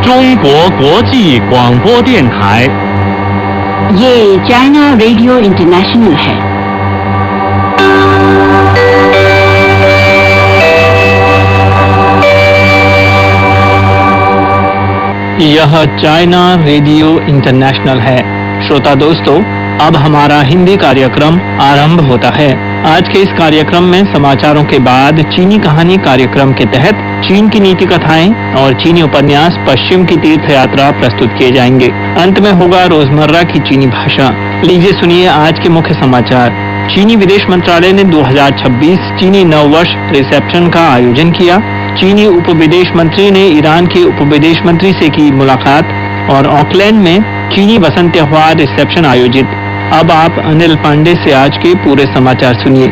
中国国际广播电台。 ये China radio international है। यह चाइना रेडियो इंटरनेशनल है। श्रोता दोस्तों, अब हमारा हिंदी कार्यक्रम आरंभ होता है। आज के इस कार्यक्रम में समाचारों के बाद चीनी कहानी कार्यक्रम के तहत चीन की नीति कथाएं और चीनी उपन्यास पश्चिम की तीर्थ यात्रा प्रस्तुत किए जाएंगे। अंत में होगा रोजमर्रा की चीनी भाषा। लीजिए सुनिए आज के मुख्य समाचार। चीनी विदेश मंत्रालय ने 2026 चीनी नववर्ष रिसेप्शन का आयोजन किया। चीनी उप विदेश मंत्री ने ईरान के उप विदेश मंत्री से की मुलाकात और ऑकलैंड में चीनी वसंत त्योहार रिसेप्शन आयोजित। अब आप अनिल पांडे से आज के पूरे समाचार सुनिए।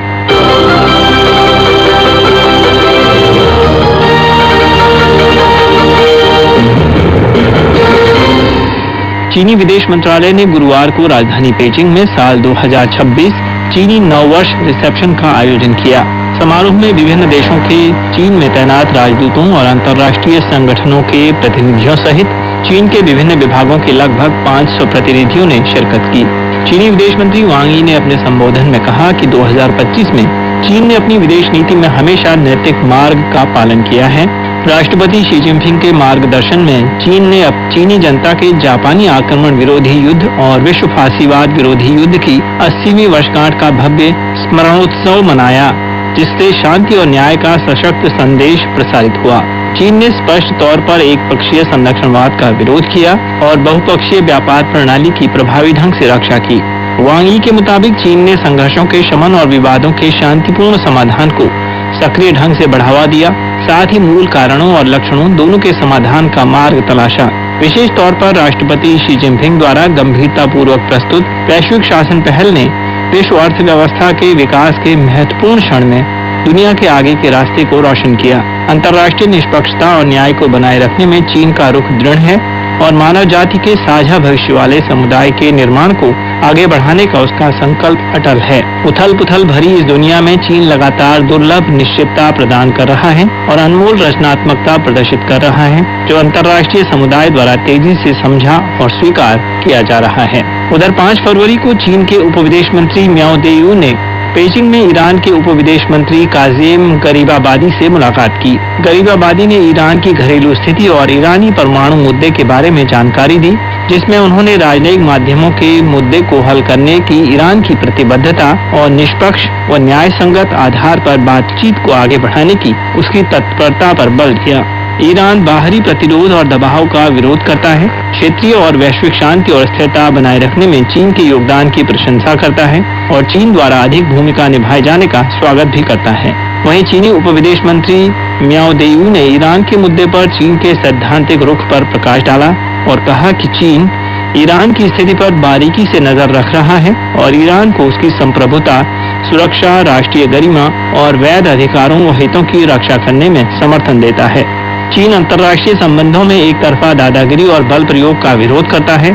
चीनी विदेश मंत्रालय ने गुरुवार को राजधानी पेजिंग में साल 2026 चीनी नववर्ष रिसेप्शन का आयोजन किया। समारोह में विभिन्न देशों के चीन में तैनात राजदूतों और अंतर्राष्ट्रीय संगठनों के प्रतिनिधियों सहित चीन के विभिन्न विभागों के लगभग 500 प्रतिनिधियों ने शिरकत की। चीनी विदेश मंत्री वांग यी ने अपने संबोधन में कहा कि 2025 में चीन ने अपनी विदेश नीति में हमेशा नैतिक मार्ग का पालन किया है। राष्ट्रपति शी जिनपिंग के मार्गदर्शन में चीन ने अब चीनी जनता के जापानी आक्रमण विरोधी युद्ध और विश्व फांसीवाद विरोधी युद्ध की 80वीं वर्षगांठ का भव्य स्मरणोत्सव मनाया, जिससे शांति और न्याय का सशक्त संदेश प्रसारित हुआ। चीन ने स्पष्ट तौर पर एक पक्षीय संरक्षणवाद का विरोध किया और बहुपक्षीय व्यापार प्रणाली की प्रभावी ढंग से रक्षा की। वांग यी के मुताबिक चीन ने संघर्षों के शमन और विवादों के शांतिपूर्ण समाधान को सक्रिय ढंग से बढ़ावा दिया, साथ ही मूल कारणों और लक्षणों दोनों के समाधान का मार्ग तलाशा। विशेष तौर पर राष्ट्रपति शी जिनपिंग द्वारा गंभीरतापूर्वक प्रस्तुत वैश्विक शासन पहल ने विश्व अर्थव्यवस्था के विकास के महत्वपूर्ण क्षण में दुनिया के आगे के रास्ते को रोशन किया। अंतर्राष्ट्रीय निष्पक्षता और न्याय को बनाए रखने में चीन का रुख दृढ़ है और मानव जाति के साझा भविष्य वाले समुदाय के निर्माण को आगे बढ़ाने का उसका संकल्प अटल है। उथल पुथल भरी इस दुनिया में चीन लगातार दुर्लभ निश्चितता प्रदान कर रहा है और अनमोल रचनात्मकता प्रदर्शित कर रहा है, जो अंतर्राष्ट्रीय समुदाय द्वारा तेजी से समझा और स्वीकार किया जा रहा है। उधर 5 फरवरी को चीन के उप विदेश मंत्री म्याओ देयू ने पेजिंग में ईरान के उप विदेश मंत्री काजिम गरीबाबादी से मुलाकात की। गरीबाबादी ने ईरान की घरेलू स्थिति और ईरानी परमाणु मुद्दे के बारे में जानकारी दी, जिसमें उन्होंने राजनयिक माध्यमों के मुद्दे को हल करने की ईरान की प्रतिबद्धता और निष्पक्ष व न्याय संगत आधार पर बातचीत को आगे बढ़ाने की उसकी तत्परता पर बल दिया। ईरान बाहरी प्रतिरोध और दबाव का विरोध करता है, क्षेत्रीय और वैश्विक शांति और स्थिरता बनाए रखने में चीन के योगदान की प्रशंसा करता है और चीन द्वारा अधिक भूमिका निभाए जाने का स्वागत भी करता है। वहीं चीनी उप विदेश मंत्री म्याओ देयू ने ईरान के मुद्दे पर चीन के सैद्धांतिक रुख पर प्रकाश डाला और कहा कि चीन ईरान की स्थिति पर बारीकी से नजर रख रहा है और ईरान को उसकी संप्रभुता, सुरक्षा, राष्ट्रीय गरिमा और वैध अधिकारों व हितों की रक्षा करने में समर्थन देता है। चीन अंतर्राष्ट्रीय संबंधों में एक तरफा दादागिरी और बल प्रयोग का विरोध करता है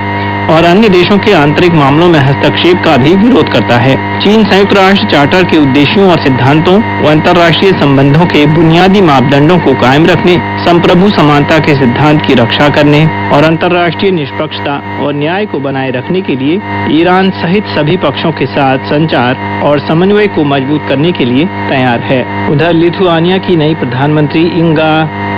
और अन्य देशों के आंतरिक मामलों में हस्तक्षेप का भी विरोध करता है। चीन संयुक्त राष्ट्र चार्टर के उद्देश्यों और सिद्धांतों व अंतर्राष्ट्रीय संबंधों के बुनियादी मापदंडों को कायम रखने, संप्रभु समानता के सिद्धांत की रक्षा करने और अंतर्राष्ट्रीय निष्पक्षता और न्याय को बनाए रखने के लिए ईरान सहित सभी पक्षों के साथ संचार और समन्वय को मजबूत करने के लिए तैयार है। उधर लिथुआनिया की नई प्रधानमंत्री इंगा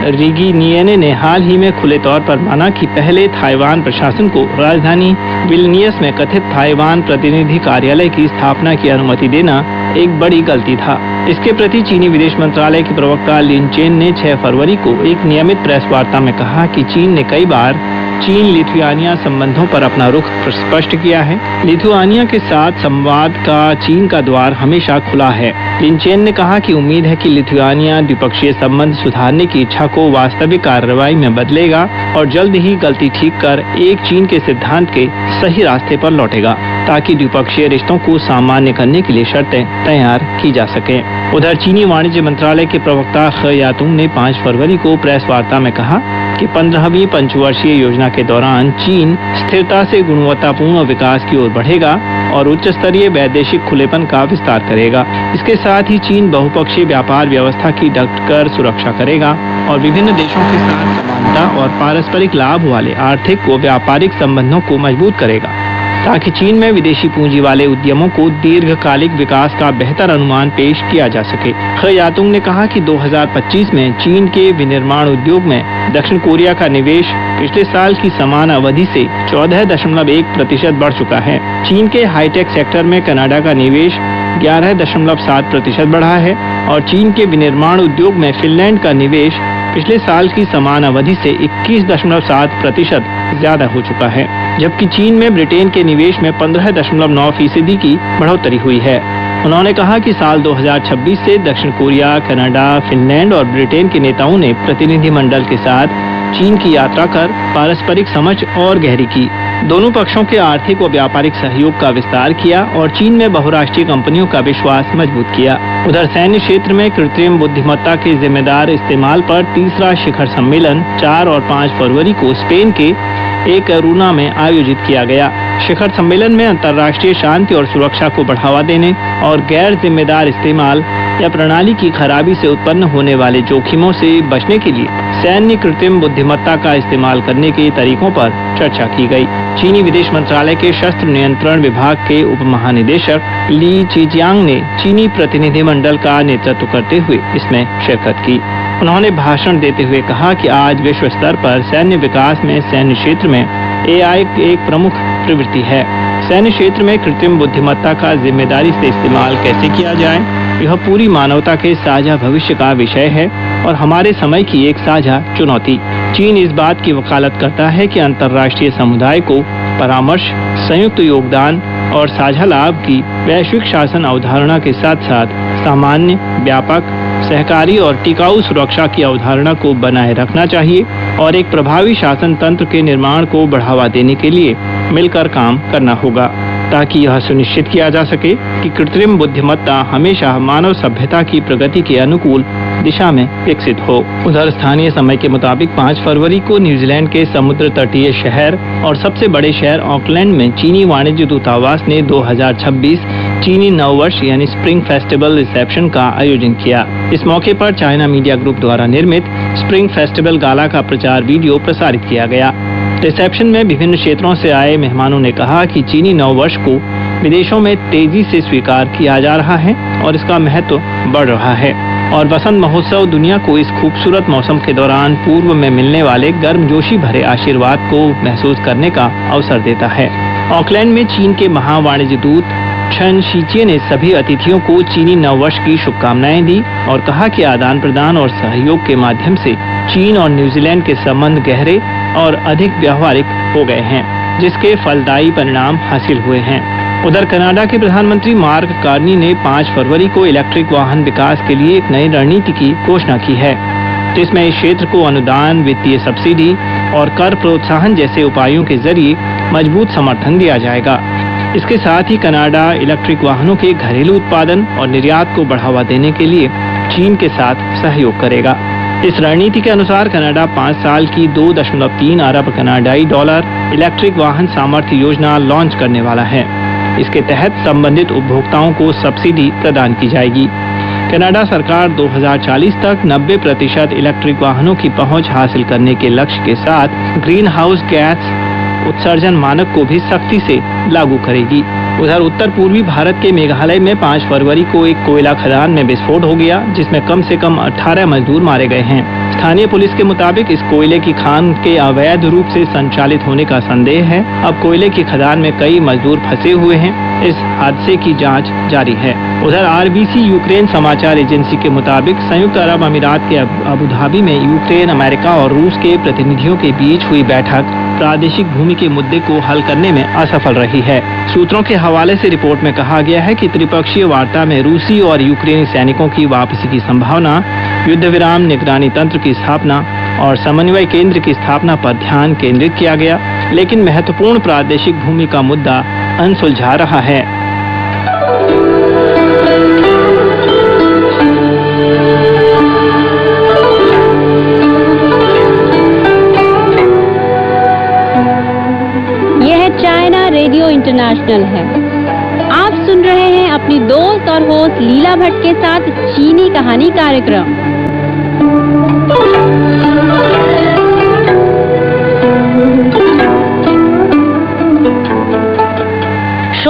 रिगिनियने ने हाल ही में खुले तौर पर माना कि पहले ताइवान प्रशासन को राजधानी विल्नियस में कथित ताइवान प्रतिनिधि कार्यालय की स्थापना की अनुमति देना एक बड़ी गलती था। इसके प्रति चीनी विदेश मंत्रालय के प्रवक्ता लिन चेन ने 6 फरवरी को एक नियमित प्रेस वार्ता में कहा कि चीन ने कई बार चीन लिथुआनिया संबंधों पर अपना रुख स्पष्ट किया है। लिथुआनिया के साथ संवाद का चीन का द्वार हमेशा खुला है। लिन चेन ने कहा कि उम्मीद है कि लिथुआनिया द्विपक्षीय संबंध सुधारने की इच्छा को वास्तविक कार्रवाई में बदलेगा और जल्द ही गलती ठीक कर एक चीन के सिद्धांत के सही रास्ते पर लौटेगा, ताकि द्विपक्षीय रिश्तों को सामान्य करने के लिए शर्तें तैयार की जा सके। उधर चीनी वाणिज्य मंत्रालय के प्रवक्ता खे यातुंग ने 5 फरवरी को प्रेस वार्ता में कहा कि 15वीं पंचवर्षीय योजना के दौरान चीन स्थिरता से गुणवत्तापूर्ण विकास की ओर बढ़ेगा और उच्च स्तरीय वैदेशिक खुलेपन का विस्तार करेगा। इसके साथ ही चीन बहुपक्षीय व्यापार व्यवस्था की डटकर सुरक्षा करेगा और विभिन्न देशों के साथ समानता और पारस्परिक लाभ वाले आर्थिक व व्यापारिक संबंधों को मजबूत करेगा, ताकि चीन में विदेशी पूंजी वाले उद्यमों को दीर्घकालिक विकास का बेहतर अनुमान पेश किया जा सके। खे यातुंग ने कहा कि 2025 में चीन के विनिर्माण उद्योग में दक्षिण कोरिया का निवेश पिछले साल की समान अवधि से 14.1% बढ़ चुका है। चीन के हाईटेक सेक्टर में कनाडा का निवेश 11.7% बढ़ा है और चीन के विनिर्माण उद्योग में फिनलैंड का निवेश पिछले साल की समान अवधि से 21.7% ज्यादा हो चुका है, जबकि चीन में ब्रिटेन के निवेश में 15.9% की बढ़ोतरी हुई है। उन्होंने कहा कि साल 2026 से दक्षिण कोरिया, कनाडा, फिनलैंड और ब्रिटेन के नेताओं ने प्रतिनिधिमंडल के साथ चीन की यात्रा कर पारस्परिक समझ और गहरी की। दोनों पक्षों के आर्थिक व व्यापारिक सहयोग का विस्तार किया और चीन में बहुराष्ट्रीय कंपनियों का विश्वास मजबूत किया। उधर सैन्य क्षेत्र में कृत्रिम बुद्धिमत्ता के जिम्मेदार इस्तेमाल पर तीसरा शिखर सम्मेलन 4 और 5 फरवरी को स्पेन के एक अरुना में आयोजित किया गया। शिखर सम्मेलन में अंतर्राष्ट्रीय शांति और सुरक्षा को बढ़ावा देने और गैर जिम्मेदार इस्तेमाल या प्रणाली की खराबी से उत्पन्न होने वाले जोखिमों से बचने के लिए सैन्य कृत्रिम बुद्धिमत्ता का इस्तेमाल करने के तरीकों पर चर्चा की गई। चीनी विदेश मंत्रालय के शस्त्र नियंत्रण विभाग के उप महानिदेशक ली चिजियांग ने चीनी प्रतिनिधिमंडल का नेतृत्व करते हुए इसमें शिरकत की। उन्होंने भाषण देते हुए कहा कि आज विश्व स्तर पर सैन्य विकास में सैन्य क्षेत्र में AI एक प्रमुख प्रवृत्ति है। सैन्य क्षेत्र में कृत्रिम बुद्धिमत्ता का जिम्मेदारी से इस्तेमाल कैसे किया जाए, यह पूरी मानवता के साझा भविष्य का विषय है और हमारे समय की एक साझा चुनौती। चीन इस बात की वकालत करता है कि अंतर्राष्ट्रीय समुदाय को परामर्श, संयुक्त योगदान और साझा लाभ की वैश्विक शासन अवधारणा के साथ साथ सामान्य, व्यापक, सहकारी और टिकाऊ सुरक्षा की अवधारणा को बनाए रखना चाहिए और एक प्रभावी शासन तंत्र के निर्माण को बढ़ावा देने के लिए मिलकर काम करना होगा, ताकि यह सुनिश्चित किया जा सके कि कृत्रिम बुद्धिमत्ता हमेशा मानव सभ्यता की प्रगति के अनुकूल दिशा में विकसित हो। उधर स्थानीय समय के मुताबिक 5 फरवरी को न्यूजीलैंड के समुद्र तटीय शहर और सबसे बड़े शहर ऑकलैंड में चीनी वाणिज्य दूतावास ने 2026 चीनी नववर्ष यानी स्प्रिंग फेस्टिवल रिसेप्शन का आयोजन किया। इस मौके पर चाइना मीडिया ग्रुप द्वारा निर्मित स्प्रिंग फेस्टिवल गाला का प्रचार वीडियो प्रसारित किया गया। रिसेप्शन में विभिन्न क्षेत्रों से आए मेहमानों ने कहा कि चीनी नववर्ष को विदेशों में तेजी से स्वीकार किया जा रहा है और इसका महत्व बढ़ रहा है और वसंत महोत्सव दुनिया को इस खूबसूरत मौसम के दौरान पूर्व में मिलने वाले गर्मजोशी भरे आशीर्वाद को महसूस करने का अवसर देता है। ऑकलैंड में चीन के महावाणिज्य दूत शन शीचिए ने सभी अतिथियों को चीनी नववर्ष की शुभकामनाएं दी और कहा कि आदान प्रदान और सहयोग के माध्यम से चीन और न्यूजीलैंड के संबंध गहरे और अधिक व्यावहारिक हो गए हैं, जिसके फलदायी परिणाम हासिल हुए हैं। उधर कनाडा के प्रधानमंत्री मार्क कार्नी ने 5 फरवरी को इलेक्ट्रिक वाहन विकास के लिए एक नई रणनीति की घोषणा की है, जिसमें इस क्षेत्र को अनुदान, वित्तीय सब्सिडी और कर प्रोत्साहन जैसे उपायों के जरिए मजबूत समर्थन दिया जाएगा। इसके साथ ही कनाडा इलेक्ट्रिक वाहनों के घरेलू उत्पादन और निर्यात को बढ़ावा देने के लिए चीन के साथ सहयोग करेगा। इस रणनीति के अनुसार कनाडा 5 साल की 2.3 अरब कनाडाई डॉलर इलेक्ट्रिक वाहन सामर्थ्य योजना लॉन्च करने वाला है। इसके तहत संबंधित उपभोक्ताओं को सब्सिडी प्रदान की जाएगी। कनाडा सरकार 2040 तक 90% इलेक्ट्रिक वाहनों की पहुंच हासिल करने के लक्ष्य के साथ ग्रीन हाउस गैस उत्सर्जन मानक को भी सख्ती से लागू करेगी। उधर उत्तर पूर्वी भारत के मेघालय में 5 फरवरी को एक कोयला खदान में विस्फोट हो गया, जिसमें कम से कम 18 मजदूर मारे गए हैं। स्थानीय पुलिस के मुताबिक इस कोयले की खान के अवैध रूप से संचालित होने का संदेह है। अब कोयले की खदान में कई मजदूर फंसे हुए हैं। इस हादसे की जांच जारी है। उधर RBC यूक्रेन समाचार एजेंसी के मुताबिक संयुक्त अरब अमीरात के अबू धाबी में यूक्रेन, अमेरिका और रूस के प्रतिनिधियों के बीच हुई बैठक प्रादेशिक भूमि के मुद्दे को हल करने में असफल रही है। सूत्रों के हवाले से रिपोर्ट में कहा गया है कि त्रिपक्षीय वार्ता में रूसी और यूक्रेनी सैनिकों की वापसी की संभावना, युद्ध विराम, निगरानी तंत्र की स्थापना और समन्वय केंद्र की स्थापना पर ध्यान केंद्रित किया गया, लेकिन महत्वपूर्ण प्रादेशिक भूमि का मुद्दा अनसुलझा रहा है। यह चाइना रेडियो इंटरनेशनल है। आप सुन रहे हैं अपनी दोस्त और होस्ट लीला भट्ट के साथ चीनी कहानी कार्यक्रम।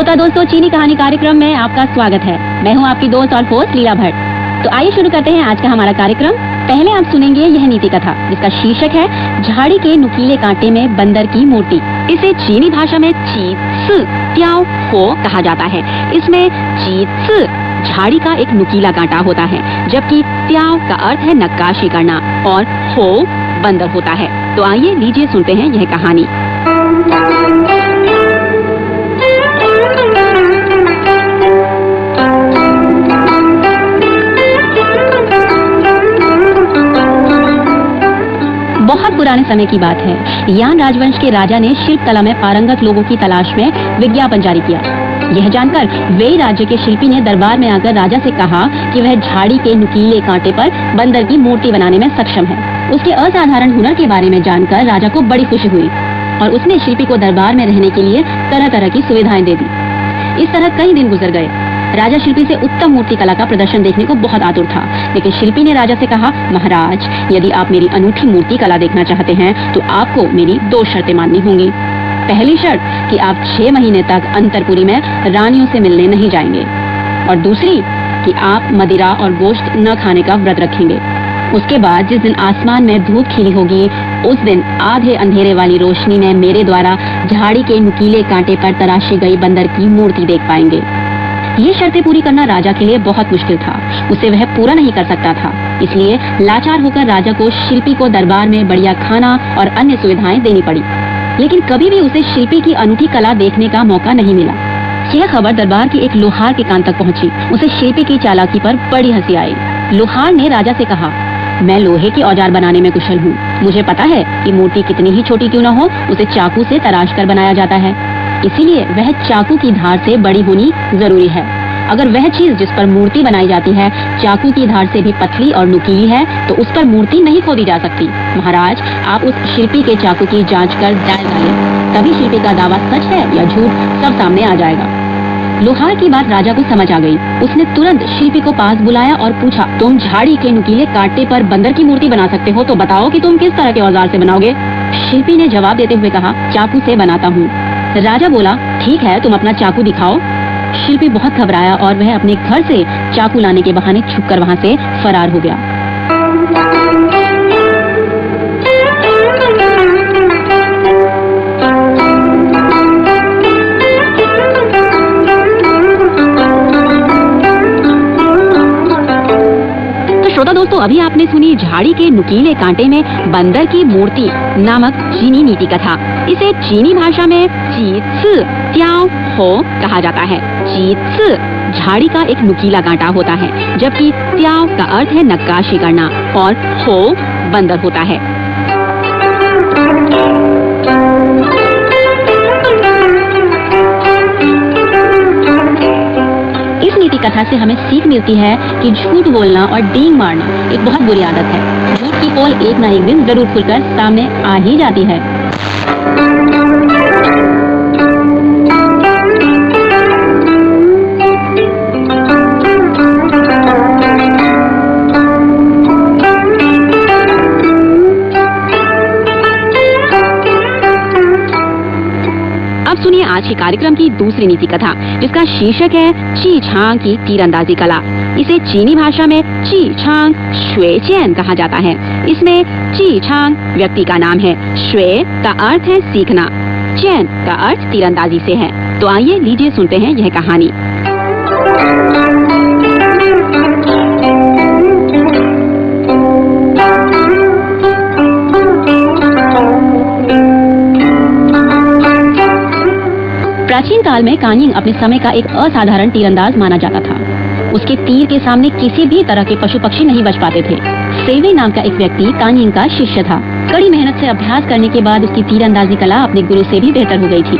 श्रोता दोस्तों, चीनी कहानी कार्यक्रम में आपका स्वागत है। मैं हूं आपकी दोस्त और होस्ट लीला भट्ट। तो आइए शुरू करते हैं आज का हमारा कार्यक्रम। पहले आप सुनेंगे यह नीति कथा, जिसका शीर्षक है झाड़ी के नुकीले कांटे में बंदर की मूर्ति। इसे चीनी भाषा में ची सी त्याओ हो कहा जाता है। इसमें ची सी झाड़ी का एक नुकीला कांटा होता है, जबकि त्याओ का अर्थ है नक्काशी करना और हो बंदर होता है। तो आइए लीजिए सुनते हैं यह कहानी। बहुत पुराने समय की बात है। यान राजवंश के राजा ने शिल्प कला में पारंगत लोगों की तलाश में विज्ञापन जारी किया। यह जानकर वेई राज्य के शिल्पी ने दरबार में आकर राजा से कहा कि वह झाड़ी के नुकीले कांटे पर बंदर की मूर्ति बनाने में सक्षम है। उसके असाधारण हुनर के बारे में जानकर राजा को बड़ी खुशी हुई और उसने शिल्पी को दरबार में रहने के लिए तरह तरह की सुविधाएं दे दी। इस तरह कई दिन गुजर गए। राजा शिल्पी से उत्तम मूर्ति कला का प्रदर्शन देखने को बहुत आतुर था, लेकिन शिल्पी ने राजा से कहा, महाराज, यदि आप मेरी अनूठी मूर्ति कला देखना चाहते हैं तो आपको मेरी 2 शर्तें माननी होंगी। पहली शर्त कि आप 6 महीने तक अंतरपुरी में रानियों से मिलने नहीं जाएंगे, और दूसरी कि आप मदिरा और गोश्त न खाने का व्रत रखेंगे। उसके बाद जिस दिन आसमान में धूप खिली होगी, उस दिन आधे अंधेरे वाली रोशनी में मेरे द्वारा झाड़ी के नुकीले कांटे पर तराशी गई बंदर की मूर्ति देख पाएंगे। ये शर्तें पूरी करना राजा के लिए बहुत मुश्किल था। उसे वह पूरा नहीं कर सकता था, इसलिए लाचार होकर राजा को शिल्पी को दरबार में बढ़िया खाना और अन्य सुविधाएं देनी पड़ी। लेकिन कभी भी उसे शिल्पी की अनूठी कला देखने का मौका नहीं मिला। यह खबर दरबार के एक लोहार के कान तक पहुंची। उसे शिल्पी की चालाकी पर बड़ी हंसी आई। लोहार ने राजा से कहा, मैं लोहे के औजार बनाने में कुशल हूँ। मुझे पता है कि मूर्ति कितनी ही छोटी क्यों न हो, उसे चाकू से तराश कर बनाया जाता है। इसीलिए वह चाकू की धार से बड़ी होनी जरूरी है। अगर वह चीज जिस पर मूर्ति बनाई जाती है चाकू की धार से भी पतली और नुकीली है, तो उस पर मूर्ति नहीं खोदी जा सकती। महाराज, आप उस शिल्पी के चाकू की जांच कर डाल डालें, तभी शिल्पी का दावा सच है या झूठ सब सामने आ जाएगा। लोहार की बात राजा को समझ आ गई। उसने तुरंत शिल्पी को पास बुलाया और पूछा, तुम झाड़ी के नुकीले कांटे पर बंदर की मूर्ति बना सकते हो, तो बताओ कि तुम किस तरह के औजार से बनाओगे। शिल्पी ने जवाब देते हुए कहा, चाकू से बनाता हूँ। राजा बोला, ठीक है, तुम अपना चाकू दिखाओ। शिल्पी बहुत घबराया और वह अपने घर से चाकू लाने के बहाने छुपकर वहां से फरार हो गया। श्रोता दोस्तों, अभी आपने सुनी झाड़ी के नुकीले कांटे में बंदर की मूर्ति नामक चीनी नीति कथा। इसे चीनी भाषा में ची सी त्याओ हो कहा जाता है। ची सी झाड़ी का एक नुकीला कांटा होता है, जबकि त्याओ का अर्थ है नक्काशी करना और हो बंदर होता है। नीति कथा से हमें सीख मिलती है कि झूठ बोलना और डींग मारना एक बहुत बुरी आदत है। झूठ की पोल एक न एक दिन जरूर खुलकर सामने आ ही जाती है। सुनिए आज के कार्यक्रम की दूसरी नीति कथा, जिसका शीर्षक है ची छांग की तीरंदाजी कला। इसे चीनी भाषा में ची छांग श्वे चैन कहा जाता है। इसमें ची छांग व्यक्ति का नाम है, श्वे का अर्थ है सीखना, चैन का अर्थ तीरंदाजी से है। तो आइए लीजिए सुनते हैं यह कहानी। प्राचीन काल में कानिंग अपने समय का एक असाधारण तीरंदाज माना जाता था। उसके तीर के सामने किसी भी तरह के पशु पक्षी नहीं बच पाते थे। सेवे नाम का एक व्यक्ति कानिंग का शिष्य था। कड़ी मेहनत से अभ्यास करने के बाद उसकी तीरंदाजी कला अपने गुरु से भी बेहतर हो गई थी।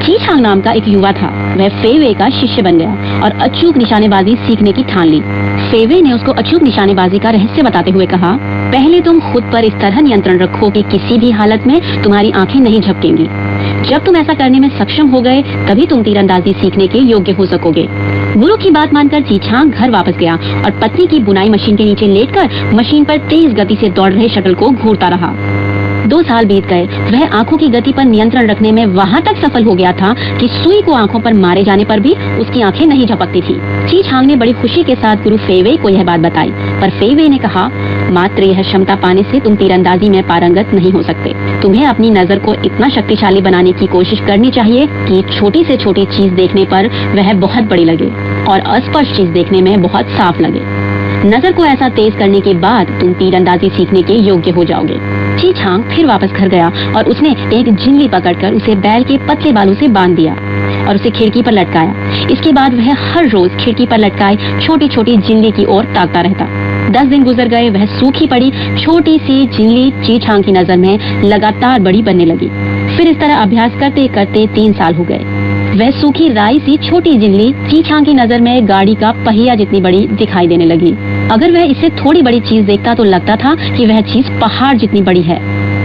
चीछांग नाम का एक युवा था। वह फेवे का शिष्य बन गया और अचूक निशानेबाजी सीखने की ठान ली। फेवे ने उसको अचूक निशानेबाजी का रहस्य बताते हुए कहा, पहले तुम खुद पर इस तरह नियंत्रण रखो कि किसी भी हालत में तुम्हारी आंखें नहीं झपकेंगी। जब तुम ऐसा करने में सक्षम हो गए, तभी तुम तीरंदाजी सीखने के योग्य हो सकोगे। गुरु की बात मानकर चीछांग घर वापस गया और पत्नी की बुनाई मशीन के नीचे लेटकर मशीन पर तेज गति से दौड़ रहे शटल को घूरता रहा। 2 साल बीत गए। वह आंखों की गति पर नियंत्रण रखने में वहां तक सफल हो गया था कि सुई को आंखों पर मारे जाने पर भी उसकी आंखें नहीं झपकती थी। चीछांग ने बड़ी खुशी के साथ गुरु फेइवेई को यह बात बताई, पर फेइवेई ने कहा, मात्र यह क्षमता पाने से तुम तीरंदाजी में पारंगत नहीं हो सकते। तुम्हें अपनी नजर को इतना शक्तिशाली बनाने की कोशिश करनी चाहिए कि छोटी से छोटी चीज देखने पर वह बहुत बड़ी लगे और अस्पष्ट चीज देखने में बहुत साफ लगे। नजर को ऐसा तेज करने के बाद तुम तीरंदाजी सीखने के योग्य हो जाओगे। चीछांग फिर वापस घर गया और उसने एक झिल्ली पकड़कर उसे बैल के पतले बालों से बांध दिया और उसे खिड़की पर लटकाया। इसके बाद वह हर रोज खिड़की पर लटकाए छोटी छोटी झिल्ली की ओर ताकता रहता। 10 दिन गुजर गए। वह सूखी पड़ी छोटी सी झिल्ली चीछांग की नजर में लगातार बड़ी बनने लगी। फिर इस तरह अभ्यास करते करते 3 साल हो गए। वह सूखी राई सी छोटी झिल्ली चीछांग की नजर में गाड़ी का पहिया जितनी बड़ी दिखाई देने लगी। अगर वह इससे थोड़ी बड़ी चीज देखता तो लगता था कि वह चीज पहाड़ जितनी बड़ी है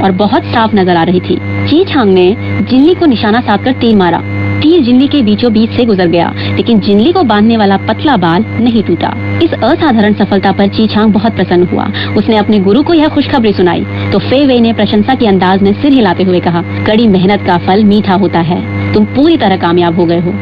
और बहुत साफ नजर आ रही थी। चीछांग ने झिल्ली को निशाना साधकर तीर मारा। तीर झिल्ली के बीचों बीच से गुजर गया, लेकिन झिल्ली को बांधने वाला पतला बाल नहीं टूटा। इस असाधारण सफलता पर चीछांग बहुत प्रसन्न हुआ। उसने अपने गुरु को यह खुशखबरी सुनाई तो फेइवेई ने प्रशंसा के अंदाज में सिर हिलाते हुए कहा, कड़ी मेहनत का फल मीठा होता है। तुम पूरी तरह कामयाब हो गए हो।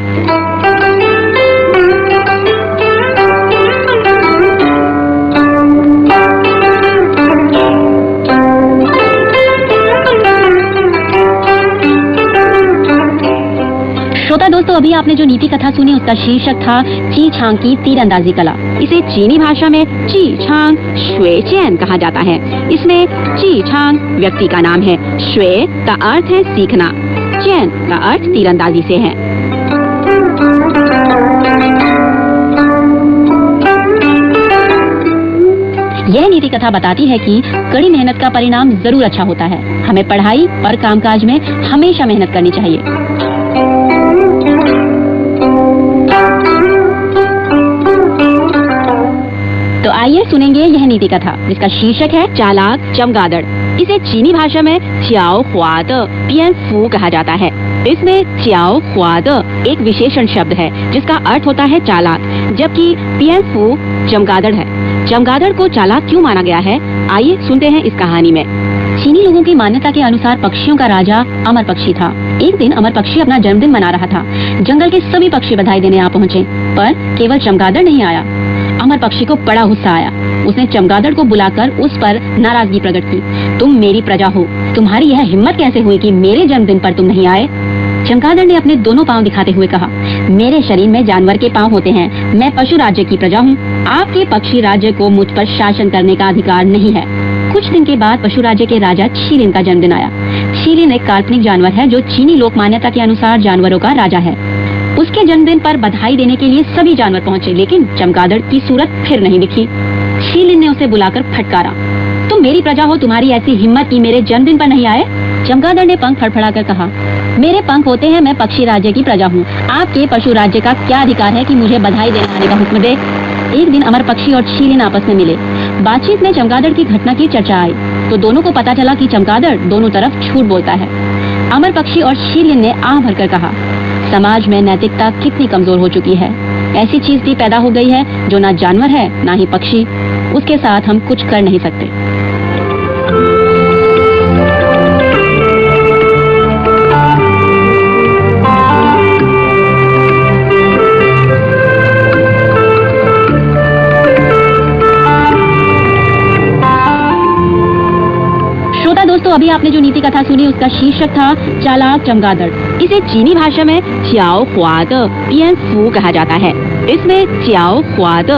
श्रोता दोस्तों, अभी आपने जो नीति कथा सुनी उसका शीर्षक था चीछांग की तीरंदाजी कला। इसे चीनी भाषा में चीछांग शुएचेन कहा जाता है। इसमें चीछांग व्यक्ति का नाम है, शुए का अर्थ है सीखना, चेन का अर्थ तीरंदाजी से है। यह नीति कथा बताती है कि कड़ी मेहनत का परिणाम जरूर अच्छा होता है। हमें पढ़ाई और कामकाज में हमेशा मेहनत करनी चाहिए। तो आइए सुनेंगे यह नीति कथा जिसका शीर्षक है चालाक चमगादड़। इसे चीनी भाषा में च्याओ ख्वाद पियन फू कहा जाता है। इसमें च्याओ ख्वाद एक विशेषण शब्द है जिसका अर्थ होता है चालाक, जबकि पियन फू चमगादड़ है। चमगादड़ को चालाक क्यों माना गया है, आइए सुनते हैं इस कहानी में। चीनी लोगों की मान्यता के अनुसार पक्षियों का राजा अमर पक्षी था। एक दिन अमर पक्षी अपना जन्मदिन मना रहा था। जंगल के सभी पक्षी बधाई देने आ पहुँचे, पर केवल चमगादड़ नहीं आया। अमर पक्षी को बड़ा गुस्सा आया। उसने चमगादड़ को बुलाकर उस पर नाराजगी प्रकट की। तुम मेरी प्रजा हो, तुम्हारी यह हिम्मत कैसे हुई कि मेरे जन्मदिन पर तुम नहीं आए? चमगादड़ ने अपने दोनों पांव दिखाते हुए कहा, मेरे शरीर में जानवर के पांव होते हैं। मैं पशु राज्य की प्रजा हूँ। आपके पक्षी राज्य को मुझ पर शासन करने का अधिकार नहीं है। कुछ दिन के बाद पशु राज्य के राजा छीलिन का जन्मदिन आया। छीलिन एक काल्पनिक जानवर है जो चीनी लोक मान्यता के अनुसार जानवरों का राजा है। उसके जन्मदिन पर बधाई देने के लिए सभी जानवर पहुंचे, लेकिन चमगादड़ की सूरत फिर नहीं दिखी। छीलिन ने उसे बुलाकर फटकारा, तुम मेरी प्रजा हो, तुम्हारी ऐसी हिम्मत कि मेरे जन्मदिन पर नहीं आए? चमगादड़ ने पंख फड़फड़ाकर कहा, मेरे पंख होते हैं, मैं पक्षी राज्य की प्रजा हूँ। आपके पशु राज्य का क्या अधिकार है कि मुझे बधाई देने आने का हुक्म दे? एक दिन अमर पक्षी और छीलिन आपस में मिले। बातचीत में चमगादड़ की घटना की चर्चा आई तो दोनों को पता चला कि चमगादड़ दोनों तरफ झूठ बोलता है। अमर पक्षी और छीलिन ने आह भरकर कहा, समाज में नैतिकता कितनी कमजोर हो चुकी है। ऐसी चीज भी पैदा हो गई है जो ना जानवर है ना ही पक्षी। उसके साथ हम कुछ कर नहीं सकते। दोस्तों, अभी आपने जो नीति कथा सुनी उसका शीर्षक था चालाक चमगादड़। इसे चीनी भाषा में च्याओ ख्वाद पियन फू कहा जाता है। इसमें च्याओ ख्वाद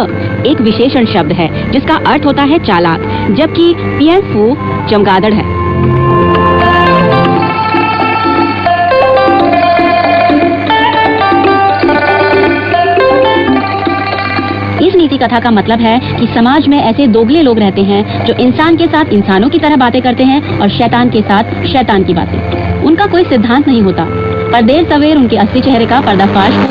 एक विशेषण शब्द है जिसका अर्थ होता है चालाक, जबकि पियन फू चमगादड़ है। इस नीति कथा का मतलब है कि समाज में ऐसे दोगले लोग रहते हैं जो इंसान के साथ इंसानों की तरह बातें करते हैं और शैतान के साथ शैतान की बातें। उनका कोई सिद्धांत नहीं होता, पर देर सवेर उनके असली चेहरे का पर्दाफाश हो।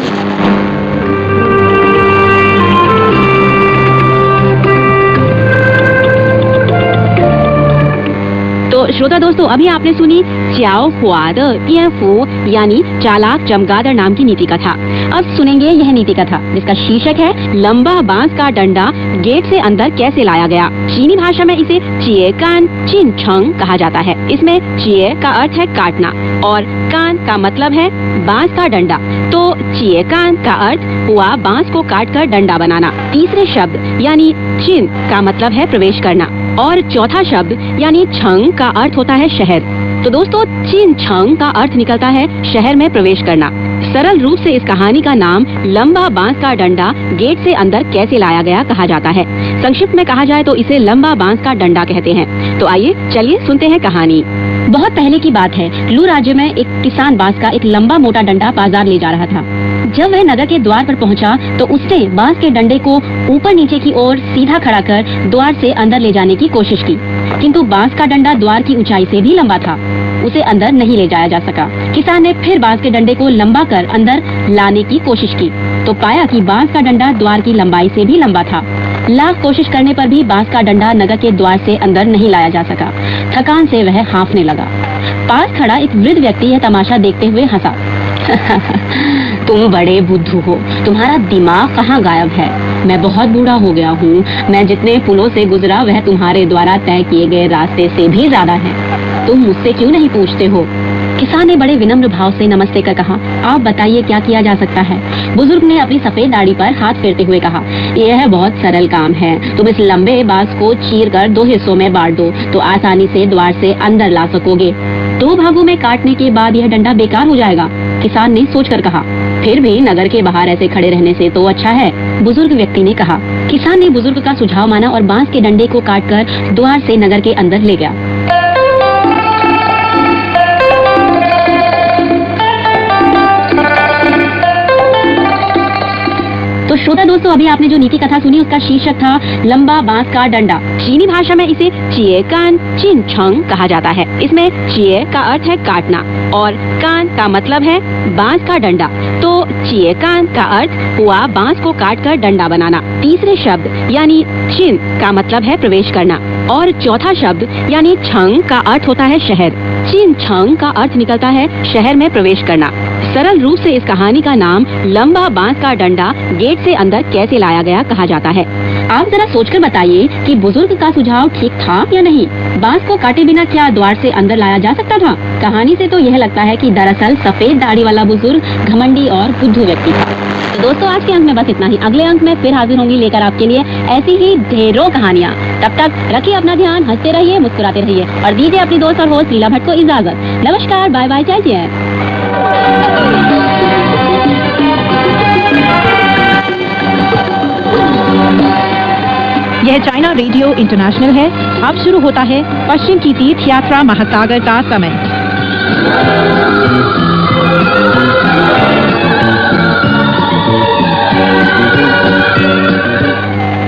तो श्रोता दोस्तों, अभी आपने सुनी च्याओ हुआ द पियांफू यानी चालाक चमगादड़ नाम की नीति कथा। अब सुनेंगे यह नीति कथा जिसका शीर्षक है लंबा बांस का डंडा गेट से अंदर कैसे लाया गया। चीनी भाषा में इसे चिए कान चिन छंग कहा जाता है। इसमें चिए का अर्थ है काटना और कान का मतलब है बांस का डंडा, तो चिए कान का अर्थ हुआ बांस को काटकर डंडा बनाना। तीसरे शब्द यानी चिन का मतलब है प्रवेश करना और चौथा शब्द यानी छंग का अर्थ होता है शहर। तो दोस्तों, चिन छंग का अर्थ निकलता है शहर में प्रवेश करना। सरल रूप से इस कहानी का नाम लंबा बांस का डंडा गेट से अंदर कैसे लाया गया कहा जाता है। संक्षिप्त में कहा जाए तो इसे लंबा बांस का डंडा कहते हैं। तो आइए चलिए सुनते हैं कहानी। बहुत पहले की बात है, लू राज्य में एक किसान बांस का एक लंबा मोटा डंडा बाजार ले जा रहा था। जब वह नगर के द्वार पर पहुंचा तो उसने बांस के डंडे को ऊपर नीचे की ओर सीधा खड़ा कर द्वार से अंदर ले जाने की कोशिश की, किंतु बांस का डंडा द्वार की ऊंचाई से भी लंबा था, उसे अंदर नहीं ले जाया जा सका। किसान ने फिर बांस के डंडे को लंबा कर अंदर लाने की कोशिश की तो पाया कि बांस का डंडा द्वार की लंबाई से भी लंबा था। लाख कोशिश करने पर भी बांस का डंडा नगर के द्वार से अंदर नहीं लाया जा सका। थकान से वह हांफने लगा। पास खड़ा एक वृद्ध व्यक्ति यह तमाशा देखते हुए हंसा। तुम बड़े बुद्धू हो, तुम्हारा दिमाग कहाँ गायब है? मैं बहुत बूढ़ा हो गया हूँ। मैं जितने पुलों से गुजरा वह तुम्हारे द्वारा तय किए गए रास्ते से भी ज्यादा है। तुम मुझसे क्यों नहीं पूछते हो? किसान ने बड़े विनम्र भाव से नमस्ते कर कहा, आप बताइए क्या किया जा सकता है? बुजुर्ग ने अपनी सफेद दाढ़ी पर हाथ फेरते हुए कहा, यह बहुत सरल काम है। तुम इस लंबे बांस को चीर कर 2 हिस्सों में बांट दो तो आसानी से द्वार से अंदर ला सकोगे। 2 भागों में काटने के बाद यह डंडा बेकार हो जाएगा, किसान ने सोचकर कहा। फिर भी नगर के बाहर ऐसे खड़े रहने से तो अच्छा है, बुजुर्ग व्यक्ति ने कहा। किसान ने बुजुर्ग का सुझाव माना और बांस के डंडे को काटकर द्वार से नगर के अंदर ले गया। तो श्रोता दोस्तों, अभी आपने जो नीति कथा सुनी उसका शीर्षक था लंबा बांस का डंडा। चीनी भाषा में इसे चिए कान चिन छंग कहा जाता है। इसमें चिए का अर्थ है काटना और कान का मतलब है बांस का डंडा, तो चिए कान का अर्थ हुआ बांस को काटकर डंडा बनाना। तीसरे शब्द यानी चिन का मतलब है प्रवेश करना और चौथा शब्द यानी छंग का अर्थ होता है शहर। चिन छंग का अर्थ निकलता है शहर में प्रवेश करना। सरल रूप से इस कहानी का नाम लंबा बांस का डंडा गेट से अंदर कैसे लाया गया कहा जाता है। आप जरा सोचकर बताइए कि बुजुर्ग का सुझाव ठीक था या नहीं। बांस को काटे बिना क्या द्वार से अंदर लाया जा सकता था? कहानी से तो यह लगता है कि दरअसल सफेद दाढ़ी वाला बुजुर्ग घमंडी और बुद्धू व्यक्ति था। तो दोस्तों, आज के अंक में बस इतना ही। अगले अंक में फिर हाजिर होंगी लेकर आपके लिए ऐसी ही ढेरों कहानियाँ। तब तक रखिए अपना ध्यान, हंसते रहिए, मुस्कुराते रहिए और दीजिए अपनी दोस्त और होस्ट लीला भट्ट को इजाजत। नमस्कार, बाय बाय, जय जय। यह चाइना रेडियो इंटरनेशनल है। अब शुरू होता है पश्चिम की तीर्थ यात्रा महासागर का समय।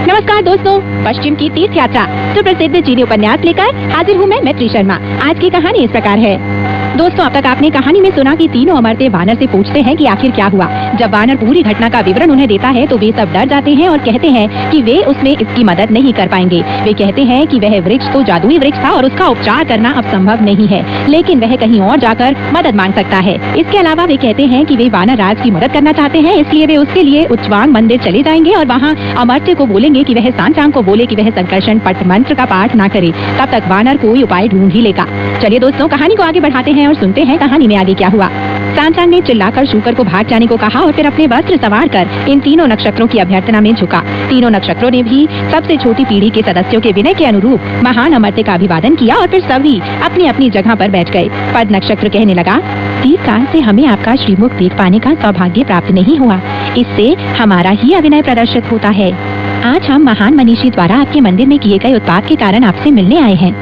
नमस्कार दोस्तों, पश्चिम की तीर्थ यात्रा सुप्रसिद्ध चीनी उपन्यास लेकर हाजिर हूँ मैं मैत्री शर्मा। आज की कहानी इस प्रकार है। दोस्तों, अब तक आपने कहानी में सुना कि तीनों अमरते वानर से पूछते हैं कि आखिर क्या हुआ। जब वानर पूरी घटना का विवरण उन्हें देता है तो वे सब डर जाते हैं और कहते हैं कि वे उसमें इसकी मदद नहीं कर पाएंगे। वे कहते हैं कि वह वृक्ष तो जादुई वृक्ष था और उसका उपचार करना अब संभव नहीं है, लेकिन वह कहीं और जाकर मदद मांग सकता है। इसके अलावा वे कहते हैं कि वे वानर राज की मदद करना चाहते हैं, इसलिए वे उसके लिए उच्चवांग मंदिर चले जाएंगे और वहाँ अमर्त्य को बोलेंगे कि वह सांचांग को बोले कि वह संकर्षण पट मंत्र का पाठ ना करे। तब तक वानर कोई उपाय ढूंढ ही लेगा। चलिए दोस्तों, कहानी को आगे बढ़ाते हैं और सुनते हैं कहानी में आगे क्या हुआ। सांचांग ने चिल्लाकर शूकर को भाग जाने को कहा और फिर अपने वस्त्र संवार कर इन तीनों नक्षत्रों की अभ्यर्थना में झुका। तीनों नक्षत्रों ने भी सबसे छोटी पीढ़ी के सदस्यों के विनय के अनुरूप महान अमर्त्य का अभिवादन किया और फिर सभी अपनी अपनी जगह पर बैठ गए। पद नक्षत्र कहने लगा, दीर्घकाल से हमें आपका श्रीमुख देख पाने का सौभाग्य प्राप्त नहीं हुआ, इससे हमारा ही अभिनय प्रदर्शित होता है। आज हम महान मनीषी द्वारा आपके मंदिर में किए गए उत्पाद के कारण आपसे मिलने आए हैं।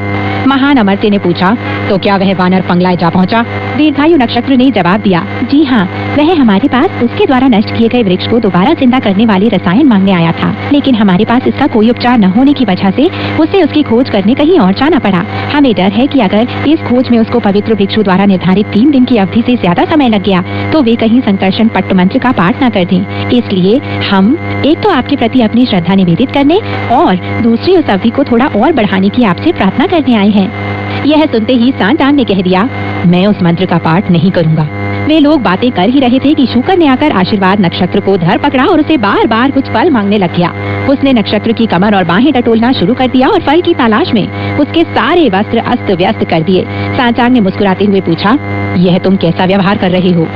महान अमर्त्य ने पूछा, तो क्या वह वानर पंगलाय जा पहुंचा? दीर्घायु नक्षत्र ने जवाब दिया, जी हाँ, वह हमारे पास उसके द्वारा नष्ट किए गए वृक्ष को दोबारा जिंदा करने वाले रसायन मांगने आया था, लेकिन हमारे पास इसका कोई उपचार न होने की वजह से उसे उसकी खोज करने कहीं और जाना पड़ा। हमें डर है कि अगर इस खोज में उसको पवित्र भिक्षु द्वारा निर्धारित 3 दिन की अवधि से ज्यादा समय लग गया तो वे कहीं संकर्षण पट्ट मंत्र का पाठ न कर दें। इसलिए हम एक तो आपके प्रति अपनी श्रद्धा निवेदित करने और दूसरी उस अवधि को थोड़ा और बढ़ाने की आपसे प्रार्थना करने आए हैं। यह सुनते ही सांचांग ने कह दिया, मैं उस मंत्र का पाठ नहीं करूंगा। वे लोग बातें कर ही रहे थे कि शुकर ने आकर आशीर्वाद नक्षत्र को धर पकड़ा और उसे बार बार कुछ फल मांगने लग गया। उसने नक्षत्र की कमर और बाहें टटोलना शुरू कर दिया और फल की तलाश में उसके सारे वस्त्र अस्त व्यस्त कर दिए। सांचांग ने मुस्कुराते हुए पूछा, यह तुम कैसा व्यवहार कर रहे हो?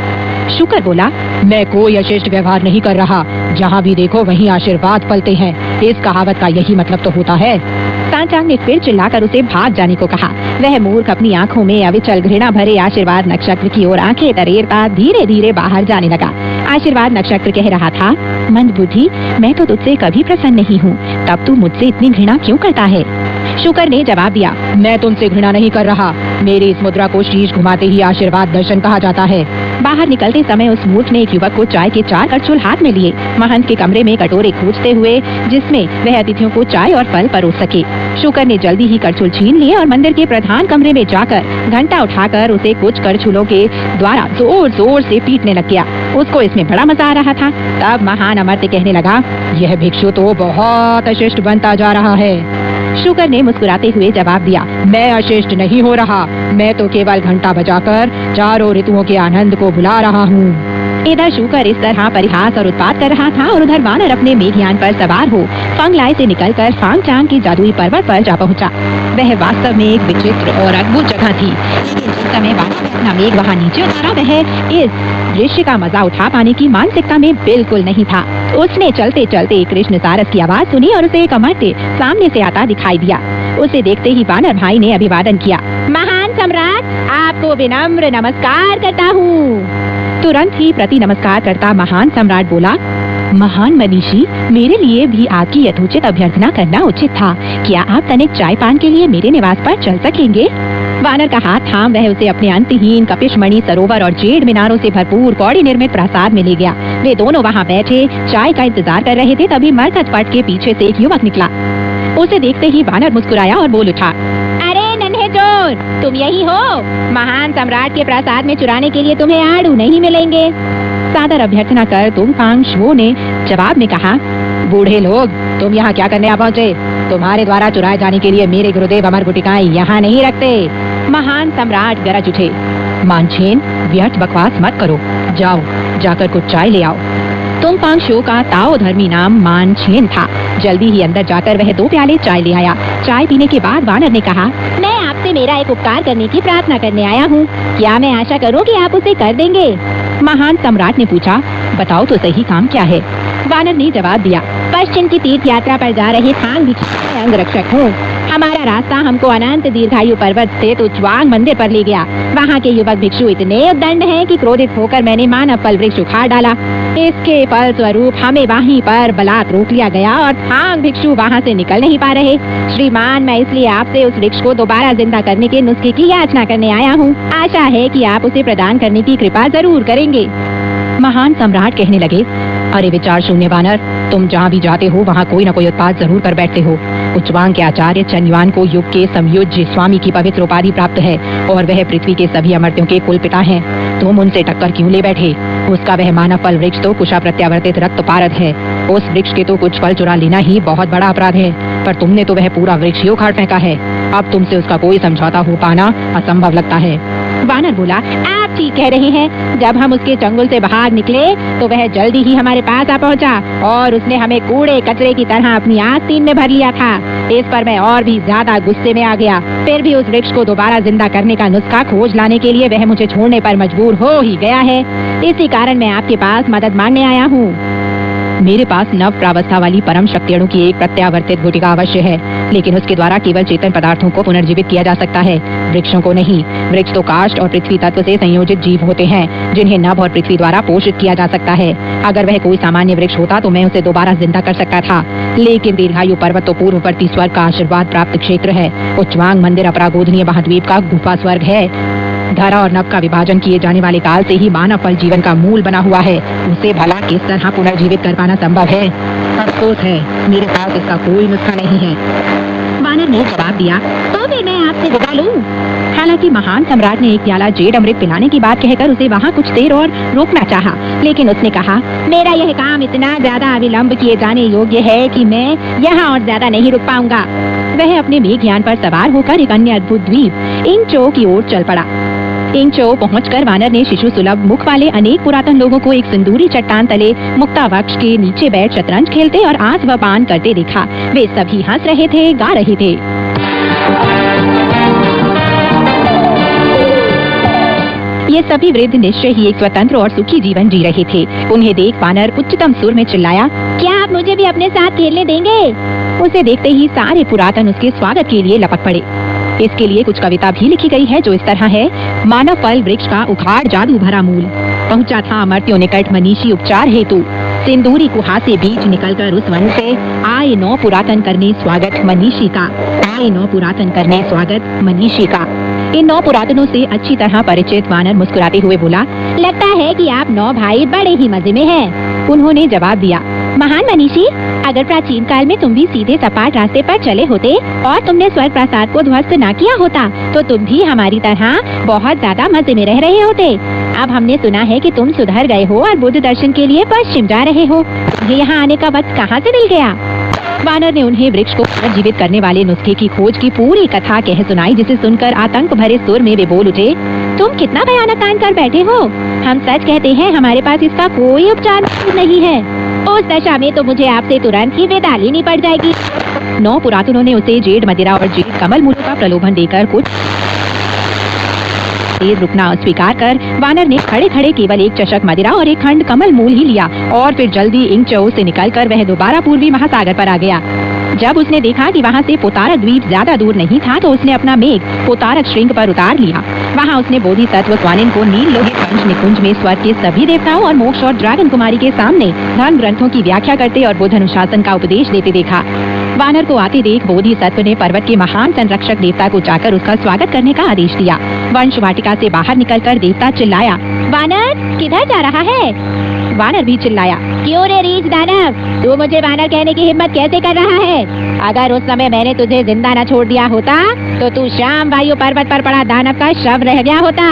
शुकर बोला, मैं कोई अशिष्ट व्यवहार नहीं कर रहा, जहाँ भी देखो वहीं आशीर्वाद फलते हैं। इस कहावत का यही मतलब तो होता है। सांचांग ने फिर चिल्लाकर उसे भाग जाने को कहा। वह मूर्ख अपनी आंखों में अविचल घृणा भरे आशीर्वाद नक्षत्र की ओर आंखें तरेरता धीरे धीरे बाहर जाने लगा। आशीर्वाद नक्षत्र कह रहा था, मंदबुद्धि, मैं तो तुझसे कभी प्रसन्न नहीं हूँ, तब तू मुझसे इतनी घृणा क्यों करता है? शुकर ने जवाब दिया, मैं तुमसे घृणा नहीं कर रहा, मेरी इस मुद्रा को शीश घुमाते ही आशीर्वाद दर्शन कहा जाता है। बाहर निकलते समय उस मूर्ख ने एक युवक को चाय के 4 कड़छुल हाथ में लिए महंत के कमरे में कटोरे खींचते हुए, जिसमें वह अतिथियों को चाय और फल परोस सके। शुकर ने जल्दी ही कड़छुल छीन लिए और मंदिर के प्रधान कमरे में जाकर घंटा उठाकर उसे कुछ कड़छुलों के द्वारा जोर जोर से पीटने लग गया। उसको इसमें बड़ा मजा आ रहा था। तब महान अमर्त्य कहने लगा, यह भिक्षु तो बहुत अशिष्ट बनता जा रहा है। शुकर ने मुस्कुराते हुए जवाब दिया, मैं अशिष्ट नहीं हो रहा, मैं तो केवल घंटा बजाकर चारों ऋतुओं के आनंद को बुला रहा हूँ। इधर शुकर इस तरह परिहास और उत्पात कर रहा था और उधर वानर अपने मेघयान पर सवार हो फंगलाई से निकलकर सांगचांग की जादुई पर्वत पर जा पहुंचा। वह वास्तव में एक विचित्र और अद्भुत जगह थी, लेकिन जिस समय वानर अपना मेघ वहाँ नीचे उतारा, वह इस दृश्य का मजा उठा पाने की मानसिकता में बिल्कुल नहीं था। उसने चलते चलते कृष्ण सारस की आवाज सुनी और उसे एक अमर्त्य सामने से आता दिखाई दिया। उसे देखते ही वानर भाई ने अभिवादन किया, महान सम्राट, आपको विनम्र नमस्कार करता हूँ। तुरंत ही प्रति नमस्कार करता महान सम्राट बोला, महान मनीषी, मेरे लिए भी आपकी यथोचित अभ्यर्थना करना उचित था। क्या आप तनिक चाय पान के लिए मेरे निवास पर चल सकेंगे? वानर का हाथ थाम वह उसे अपने अंतहीन कपिशमणि सरोवर और जेड मीनारों से भरपूर कौड़ी निर्मित प्रासाद में ले गया। वे दोनों वहाँ बैठे चाय का इंतजार कर रहे थे। तभी मरकत पट के पीछे से एक युवक निकला। उसे देखते ही वानर मुस्कुराया और बोल उठा, अरे नन्हे चोर, तुम यही हो? महान सम्राट के प्रासाद में चुराने के लिए तुम्हें आड़ू नहीं मिलेंगे। सादर अभ्यर्थना कर तुमफांग शुओ ने जवाब में कहा, बूढ़े लोग, तुम यहाँ क्या करने आ पहुँचे? तुम्हारे द्वारा चुराए जाने के लिए मेरे गुरुदेव अमर गुटिकाएं यहाँ नहीं रखते। महान सम्राट गरज उठे, मानछेन, व्यर्थ बकवास मत करो, जाओ जाकर कुछ चाय ले आओ। तुमफांग शो का ताओ धर्मी नाम मानछेन था। जल्दी ही अंदर जाकर वह 2 प्याले चाय ले आया। चाय पीने के बाद वानर ने कहा, मैं आपसे मेरा एक उपकार करने की प्रार्थना करने आया हूँ। क्या मैं आशा करूँ कि आप उसे कर देंगे? महान सम्राट ने पूछा, बताओ तो सही, काम क्या है? वानर ने जवाब दिया, पश्चिम की तीर्थ यात्रा पर जा रहे थांग भिक्षु अंग रक्षक हूँ। हमारा रास्ता हमको अनंत दीर्घायु पर्वत स्थित उच्चवांग मंदिर पर ले गया। वहाँ के युवक भिक्षु इतने उद्दंड हैं कि क्रोधित होकर मैंने मानव फल वृक्ष उखाड़ डाला। इसके फल स्वरूप हमें वहीं पर बलात् रोक लिया गया और थांग भिक्षु वहाँ से निकल नहीं पा रहे। श्रीमान, मैं इसलिए आपसे उस वृक्ष को दोबारा जिंदा करने के नुस्खे की याचना करने आया हूँ। आशा है कि आप उसे प्रदान करने की कृपा जरूर करेंगे। महान सम्राट कहने लगे, अरे विचार शून्य वानर, तुम जहाँ भी जाते हो वहाँ कोई न कोई उत्पात जरूर कर बैठते हो। उच्चवांग के आचार्य चंद्रयान को युग के समयोज्य स्वामी की पवित्र उपाधि प्राप्त है और वह पृथ्वी के सभी अमर्त्यों के कुल पिता हैं। तुम उनसे टक्कर क्यों ले बैठे? उसका वह मानव फल वृक्ष तो कुशा प्रत्यावर्तित रक्त पारद है। उस वृक्ष के तो कुछ फल चुरा लेना ही बहुत बड़ा अपराध है, पर तुमने तो वह पूरा वृक्ष ही उखाड़ फेंका है। अब तुमसे उसका कोई समझौता हो पाना असंभव लगता है। वानर बोला, आप ठीक कह रहे हैं। जब हम उसके चंगुल से भाग निकले तो वह जल्दी ही हमारे पास आ पहुंचा और उसने हमें कूड़े कचरे की तरह अपनी आस्तीन में भर लिया था। इस पर मैं और भी ज्यादा गुस्से में आ गया। फिर भी उस वृक्ष को दोबारा जिंदा करने का नुस्खा खोज लाने के लिए वह मुझे छोड़ने पर मजबूर हो ही गया है। इसी कारण मैं आपके पास मदद मांगने आया हूँ। मेरे पास नव प्रावस्था वाली परम शक्तियों की एक प्रत्यावर्तित गुटिका अवश्य है, लेकिन उसके द्वारा केवल चेतन पदार्थों को पुनर्जीवित किया जा सकता है, वृक्षों को नहीं। वृक्ष तो काष्ठ और पृथ्वी तत्व से संयोजित जीव होते हैं, जिन्हें नभ और पृथ्वी द्वारा पोषित किया जा सकता है। अगर वह कोई सामान्य वृक्ष होता तो मैं उसे दोबारा जिंदा कर सकता था, लेकिन दीर्घायु पर्वत तो पूर्ववर्ती स्वर्ग का आशीर्वाद प्राप्त क्षेत्र है। उच्चवांग मंदिर अपरागोधनीय महाद्वीप का गुफा स्वर्ग है। धरा और नभ का विभाजन किए जाने वाले काल से ही मानव फल जीवन का मूल बना हुआ है। उसे भला किस तरह पुनर्जीवित कर पाना संभव है? अफसोस है, मेरे पास इसका कोई नुस्खा नहीं है। वानर ने जवाब दिया, तो फिर मैं आपसे विदा लूं। हालांकि महान सम्राट ने एक प्याला जेड अमृत पिलाने की बात कहकर उसे वहाँ कुछ देर और रोकना चाहा, लेकिन उसने कहा, मेरा यह काम इतना ज्यादा विलंब किए जाने योग्य है कि मैं यहाँ और ज्यादा नहीं रुक पाऊंगा। वह अपने मेघयान पर सवार होकर एक अन्य अद्भुत द्वीप इंगचो की ओर चल पड़ा। इंगचो पहुंचकर वानर ने शिशु सुलभ मुख वाले अनेक पुरातन लोगों को एक सिंदूरी चट्टान तले मुक्ता वृक्ष के नीचे बैठ शतरंज खेलते और आस व पान करते देखा। वे सभी हंस रहे थे, गा रहे थे। ये सभी वृद्ध निश्चय ही एक स्वतंत्र और सुखी जीवन जी रहे थे। उन्हें देख वानर उच्चतम सुर में चिल्लाया, क्या आप मुझे भी अपने साथ खेलने देंगे? उसे देखते ही सारे पुरातन उसके स्वागत के लिए लपक पड़े। इसके लिए कुछ कविता भी लिखी गई है जो इस तरह है। मानव फल वृक्ष का उखाड़ जादू भरा मूल, पहुंचा था अमर्त्यों निकट मनीषी उपचार हेतु। सिंदूरी कुहा से बीज निकलकर उस वन से आए 9 पुरातन करने स्वागत मनीषी का, आए 9 पुरातन करने स्वागत मनीषी का। इन 9 पुरातनों से अच्छी तरह परिचित वानर मुस्कुराते हुए बोला, लगता है कि आप 9 भाई बड़े ही मजे में हैं। उन्होंने जवाब दिया, महान मनीषी, अगर प्राचीन काल में तुम भी सीधे सपाट रास्ते पर चले होते और तुमने स्वर्ग प्रासाद को ध्वस्त न किया होता तो तुम भी हमारी तरह बहुत ज्यादा मजे में रह रहे होते। अब हमने सुना है कि तुम सुधर गए हो और बुद्ध दर्शन के लिए पश्चिम जा रहे हो। ये यहाँ आने का वक्त कहाँ से मिल गया? वानर ने उन्हें वृक्ष को पुनर्जीवित करने वाले नुस्खे की खोज की पूरी कथा कह सुनाई, जिसे सुनकर आतंक भरे सुर में वे बोल उठे, तुम कितना भयानक कांड कर बैठे हो। हम सच कहते हैं, हमारे पास इसका कोई उपचार नहीं है। उस दशा में तो मुझे आपसे तुरंत ही विदा लेनी पड़ जाएगी। 9 पुरातनों ने उसे जेड मदिरा और जेड कमल मूल का प्रलोभन देकर कुछ देर रुकना स्वीकार कर वानर ने खड़े खड़े केवल एक चषक मदिरा और एक खंड कमल मूल ही लिया और फिर जल्दी इंगचो से निकलकर वह दोबारा पूर्वी महासागर पर आ गया। जब उसने देखा कि वहाँ से पोतारक द्वीप ज्यादा दूर नहीं था तो उसने अपना मेघ पोतारक श्रृंग पर उतार लिया। वहाँ उसने बोधिसत्व स्वानिन को नील लोहित पंच निकुंज में स्वर्ग के सभी देवताओं और मोक्ष और ड्रैगन कुमारी के सामने धर्म ग्रंथों की व्याख्या करते और बुद्ध अनुशासन का उपदेश देते देखा। वानर को आते देख बोधिसत्व ने पर्वत के महान संरक्षक देवता को जाकर उसका स्वागत करने का आदेश दिया। वंश वाटिका से बाहर निकलकर देवता चिल्लाया, वानर किधर जा रहा है? वानर भी चिल्लाया, क्यों रे रीछ दानव, तू मुझे वानर कहने की हिम्मत कैसे कर रहा है? अगर उस समय मैंने तुझे जिंदा न छोड़ दिया होता तो तू शाम वायु पर्वत पर पड़ा दानव का शव रह गया होता।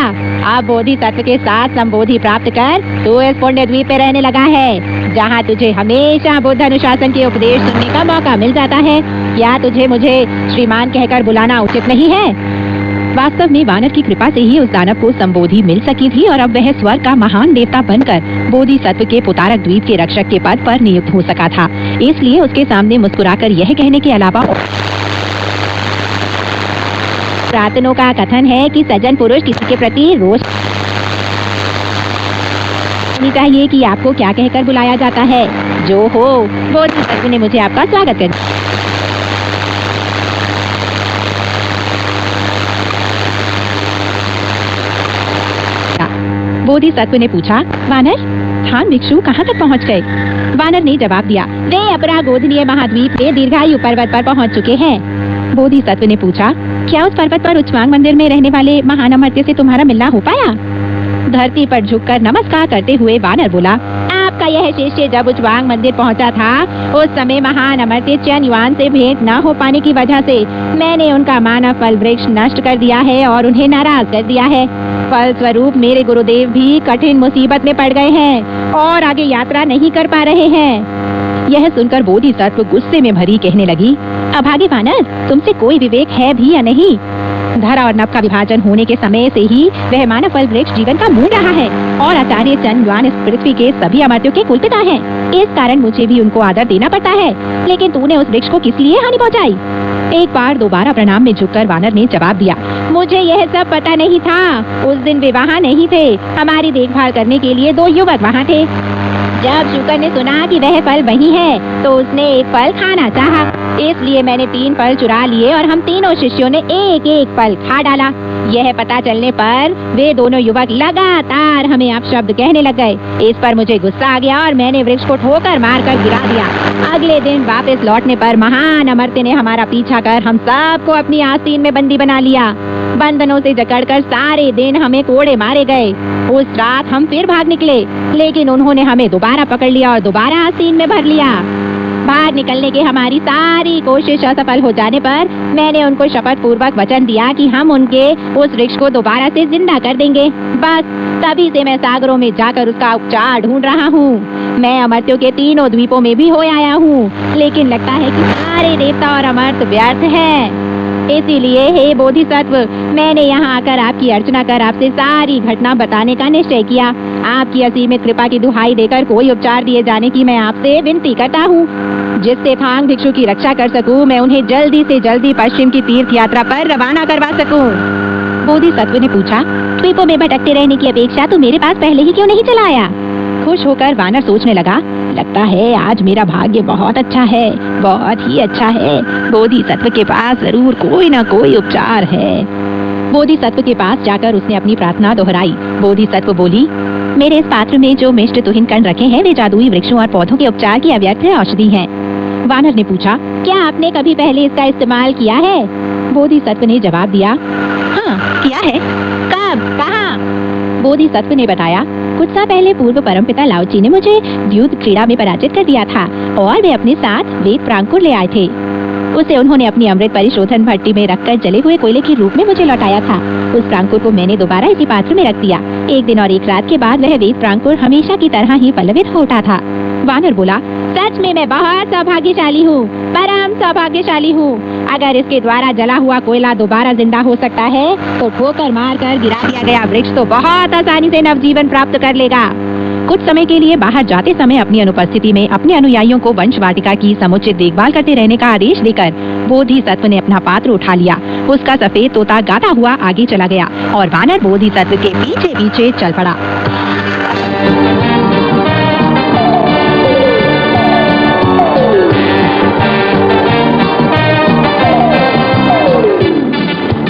अब बोधिसत्व के साथ संबोधि प्राप्त कर तू इस पुण्य द्वीप पे रहने लगा है, जहाँ तुझे हमेशा बुद्ध अनुशासन के उपदेश सुनने का मौका मिल जाता है। क्या तुझे मुझे श्रीमान कहकर बुलाना उचित नहीं है? वास्तव में वानर की कृपा से ही उस दानव को संबोधि मिल सकी थी और अब वह स्वर्ग का महान देवता बनकर बोधिसत्व के पोतारक द्वीप के रक्षक के पद पर नियुक्त हो सका था। इसलिए उसके सामने मुस्कुराकर यह कहने के अलावा पुरातनों का कथन है कि सज्जन पुरुष किसी के प्रति रोष नहीं चाहिए कि आपको क्या कहकर बुलाया जाता है। जो हो, बोधिसत्व ने मुझे आपका स्वागत कर बोधिसत्व ने पूछा, वानर स्थान भिक्षु कहाँ तक पहुँच गए? वानर ने जवाब दिया, वे अपरा गोधनीय महाद्वीप के दीर्घायु पर्वत पर पहुँच चुके हैं। बोधिसत्व ने पूछा, क्या उस पर्वत पर उच्चवांग मंदिर में रहने वाले महान अमर्त्य से तुम्हारा मिलना हो पाया? धरती पर झुककर नमस्कार करते हुए वानर बोला, आपका यह शिष्य जब उच्चवांग मंदिर पहुंचा था उस समय महान अमर्त्य चैन युआन से भेंट न हो पाने की वजह से मैंने उनका मानव फल वृक्ष नष्ट कर दिया है और उन्हें नाराज कर दिया है। फल स्वरूप मेरे गुरुदेव भी कठिन मुसीबत में पड़ गए हैं और आगे यात्रा नहीं कर पा रहे हैं। यह सुनकर बोधिसत्व गुस्से में भरी कहने लगी, अभागे वानर, तुमसे कोई विवेक है भी या नहीं? धरा और नभ का विभाजन होने के समय से ही वह मानव फल वृक्ष जीवन का मूल रहा है और आचार्य चैन युआन इस पृथ्वी के सभी अमर्त्यों के कुलपिता हैं। इस कारण मुझे भी उनको आदर देना पड़ता है। लेकिन तूने उस वृक्ष को किस लिए हानि पहुंचाई? एक बार दोबारा प्रणाम में झुककर वानर ने जवाब दिया, मुझे यह सब पता नहीं था। उस दिन वे वहाँ नहीं थे। हमारी देखभाल करने के लिए 2 युवक वहाँ थे। जब शुकर ने सुना कि वह फल वही है तो उसने एक फल खाना चाहा, इसलिए मैंने 3 फल चुरा लिए और हम तीनों शिष्यों ने एक एक फल खा डाला। यह पता चलने पर वे दोनों युवक लगातार हमें अपशब्द कहने लग गए। इस पर मुझे गुस्सा आ गया और मैंने वृक्ष को ठोकर मारकर गिरा दिया। अगले दिन वापस लौटने पर महान अमर्त्य ने हमारा पीछा कर हम सबको अपनी आस्तीन में बंदी बना लिया। बंधनों से जकड़कर सारे दिन हमें कोड़े मारे गए। उस रात हम फिर भाग निकले, लेकिन उन्होंने हमें दोबारा पकड़ लिया और दोबारा आस्तीन में भर लिया। भागने निकलने की हमारी सारी कोशिश असफल हो जाने पर मैंने उनको शपथ पूर्वक वचन दिया कि हम उनके उस वृक्ष को दोबारा से जिंदा कर देंगे। बस तभी से मैं सागरों में जाकर उसका उपचार ढूंढ रहा हूँ। मैं अमर्त्यों के तीनों द्वीपों में भी हो आया हूँ, लेकिन लगता है कि सारे देवता और अमर्त्य व्यर्थ हैं। इसीलिए हे बोधिसत्व, मैंने यहाँ आकर आपकी अर्चना कर आपसे सारी घटना बताने का निश्चय किया। आपकी असीमित कृपा की दुहाई देकर कोई उपचार दिए जाने की मैं आपसे विनती करता हूँ, जिससे थांग भिक्षु की रक्षा कर सकूँ। मैं उन्हें जल्दी से जल्दी पश्चिम की तीर्थ यात्रा पर रवाना करवा सकूँ। बोधिसत्व ने पूछा, द्वीपों में भटकते रहने की अपेक्षा तू मेरे पास पहले ही क्यों नहीं चला आया? खुश होकर वानर सोचने लगा, लगता है आज मेरा भाग्य बहुत अच्छा है, बहुत ही अच्छा है। बोधिसत्व के पास जरूर कोई न कोई उपचार है। बोधिसत्व के पास जाकर उसने अपनी प्रार्थना दोहराई। बोधिसत्व बोली, मेरे इस पात्र में जो मिष्ट तुहिन कण रखे हैं वे जादुई वृक्षों और पौधों के उपचार की अव्यर्थ औषधि हैं। वानर ने पूछा, क्या आपने कभी पहले इसका इस्तेमाल किया है? बोधिसत्व ने जवाब दिया, हाँ किया है। कब, कहाँ? बोधिसत्व ने बताया, कुछ साल पहले पूर्व परमपिता लाओची ने मुझे युद्ध क्रीड़ा में पराजित कर दिया था और वे अपने साथ वेद प्रांकुर ले आए थे। उसे उन्होंने अपनी अमृत परिशोधन भट्टी में रखकर जले हुए कोयले के रूप में मुझे लौटाया था। उस प्रांकुर को मैंने दोबारा इसी पात्र में रख दिया। एक दिन और एक रात के बाद वह वेद प्रांकुर हमेशा की तरह ही पल्लवित हो उठा था। वानर बोला, सच में मैं बहुत सौभाग्यशाली हूँ, परम सौभाग्यशाली हूँ। अगर इसके द्वारा जला हुआ कोयला दोबारा जिंदा हो सकता है तो ठोकर मारकर गिरा दिया गया वृक्ष तो बहुत आसानी से नवजीवन प्राप्त कर लेगा। कुछ समय के लिए बाहर जाते समय अपनी अनुपस्थिति में अपने अनुयायियों को वंश वाटिका की समुचित देखभाल करते रहने का आदेश देकर बोधिसत्व ने अपना पात्र उठा लिया। उसका सफेद तोता गाता हुआ आगे चला गया और वानर बोधिसत्व के पीछे पीछे चल पड़ा।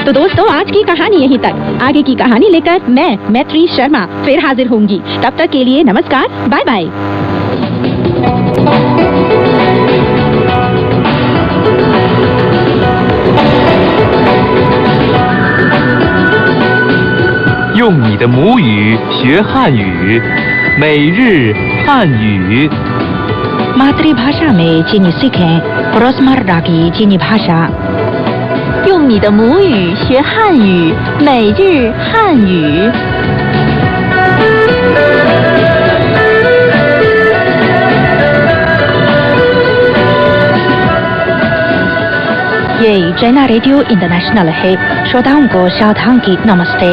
तो दोस्तों, आज की कहानी यहीं तक। आगे की कहानी लेकर मैं मैत्री शर्मा फिर हाजिर होंगी। तब तक के लिए नमस्कार, बाय बाय। 用你的母语学汉语，每日汉语。 मातृभाषा में चीनी सीखें, रोजमर्रा की चीनी भाषा। 用你的母语学汉语，每日汉语。ये चाइना रेडियो इंटरनेशनल है। श्रोताओं को शाओतांग की नमस्ते।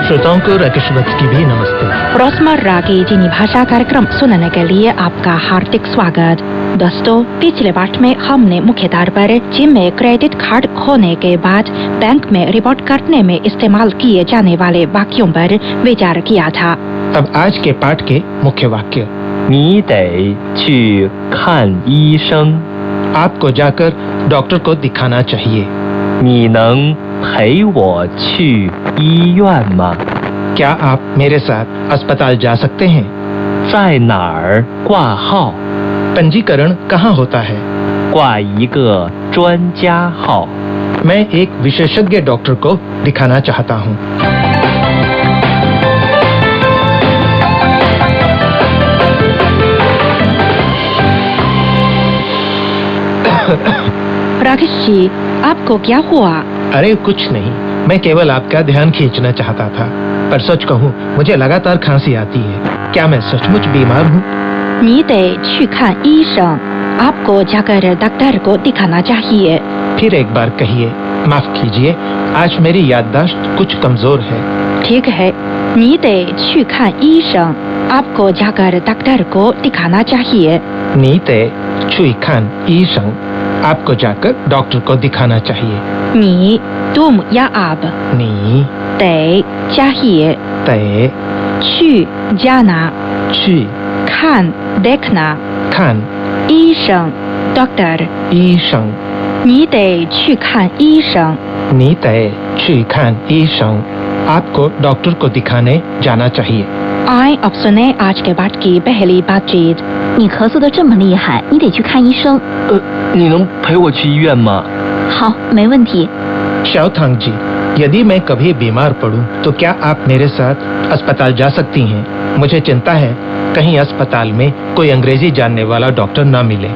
श्रोताओं को राकेशवत की भी नमस्ते। रोजमर्रा की चीनी भाषा कार्यक्रम सुनने के लिए आपका हार्दिक स्वागत। दोस्तों, पिछले पाठ में हमने मुख्य तौर पर जिम में क्रेडिट कार्ड खोने के बाद बैंक में रिपोर्ट करने में इस्तेमाल किए जाने वाले वाक्यों पर विचार किया था। अब आज के पाठ के मुख्य वाक्य। 你得去看医生。 आपको जाकर डॉक्टर को दिखाना चाहिए। 你能陪我去医院吗？ क्या आप मेरे साथ अस्पताल जा सकते हैं? 在哪儿挂号？ पंजीकरण कहाँ होता है? 挂一个专家号。 मैं एक विशेषज्ञ डॉक्टर को दिखाना चाहता हूँ। राकेश जी, आपको क्या हुआ? अरे कुछ नहीं, मैं केवल आपका ध्यान खींचना चाहता था। पर सच कहूँ, मुझे लगातार खांसी आती है। क्या मैं सचमुच बीमार हूँ? 你得去看医生。आपको जाकर डॉक्टर को दिखाना चाहिए। फिर एक बार कहिए। माफ कीजिए, आज मेरी याददाश्त कुछ कमजोर है। ठीक है, 你得去看医生。आपको जाकर डॉक्टर को दिखाना चाहिए। 你得去看医生。आपको जाकर डॉक्टर को दिखाना चाहिए। 你 तुम या आप। 你 得 चाहिए। 得 去 जाना। 去 看 देखना। 看 医生 डॉक्टर। 医生。 你得去看医生。 你得去看医生। आपको डॉक्टर को दिखाने जाना चाहिए। आए अब सुने आज के पाठ की पहली बातचीत। 你咳嗽的这么厉害，你得去看医生。你能陪我去医院吗？ 好，没问题。 शाओतांग जी, यदि मैं कभी बीमार पड़ूं, तो क्या आप मेरे साथ अस्पताल जा सकती हैं? मुझे चिंता है कहीं अस्पताल में कोई अंग्रेजी जानने वाला डॉक्टर ना मिले।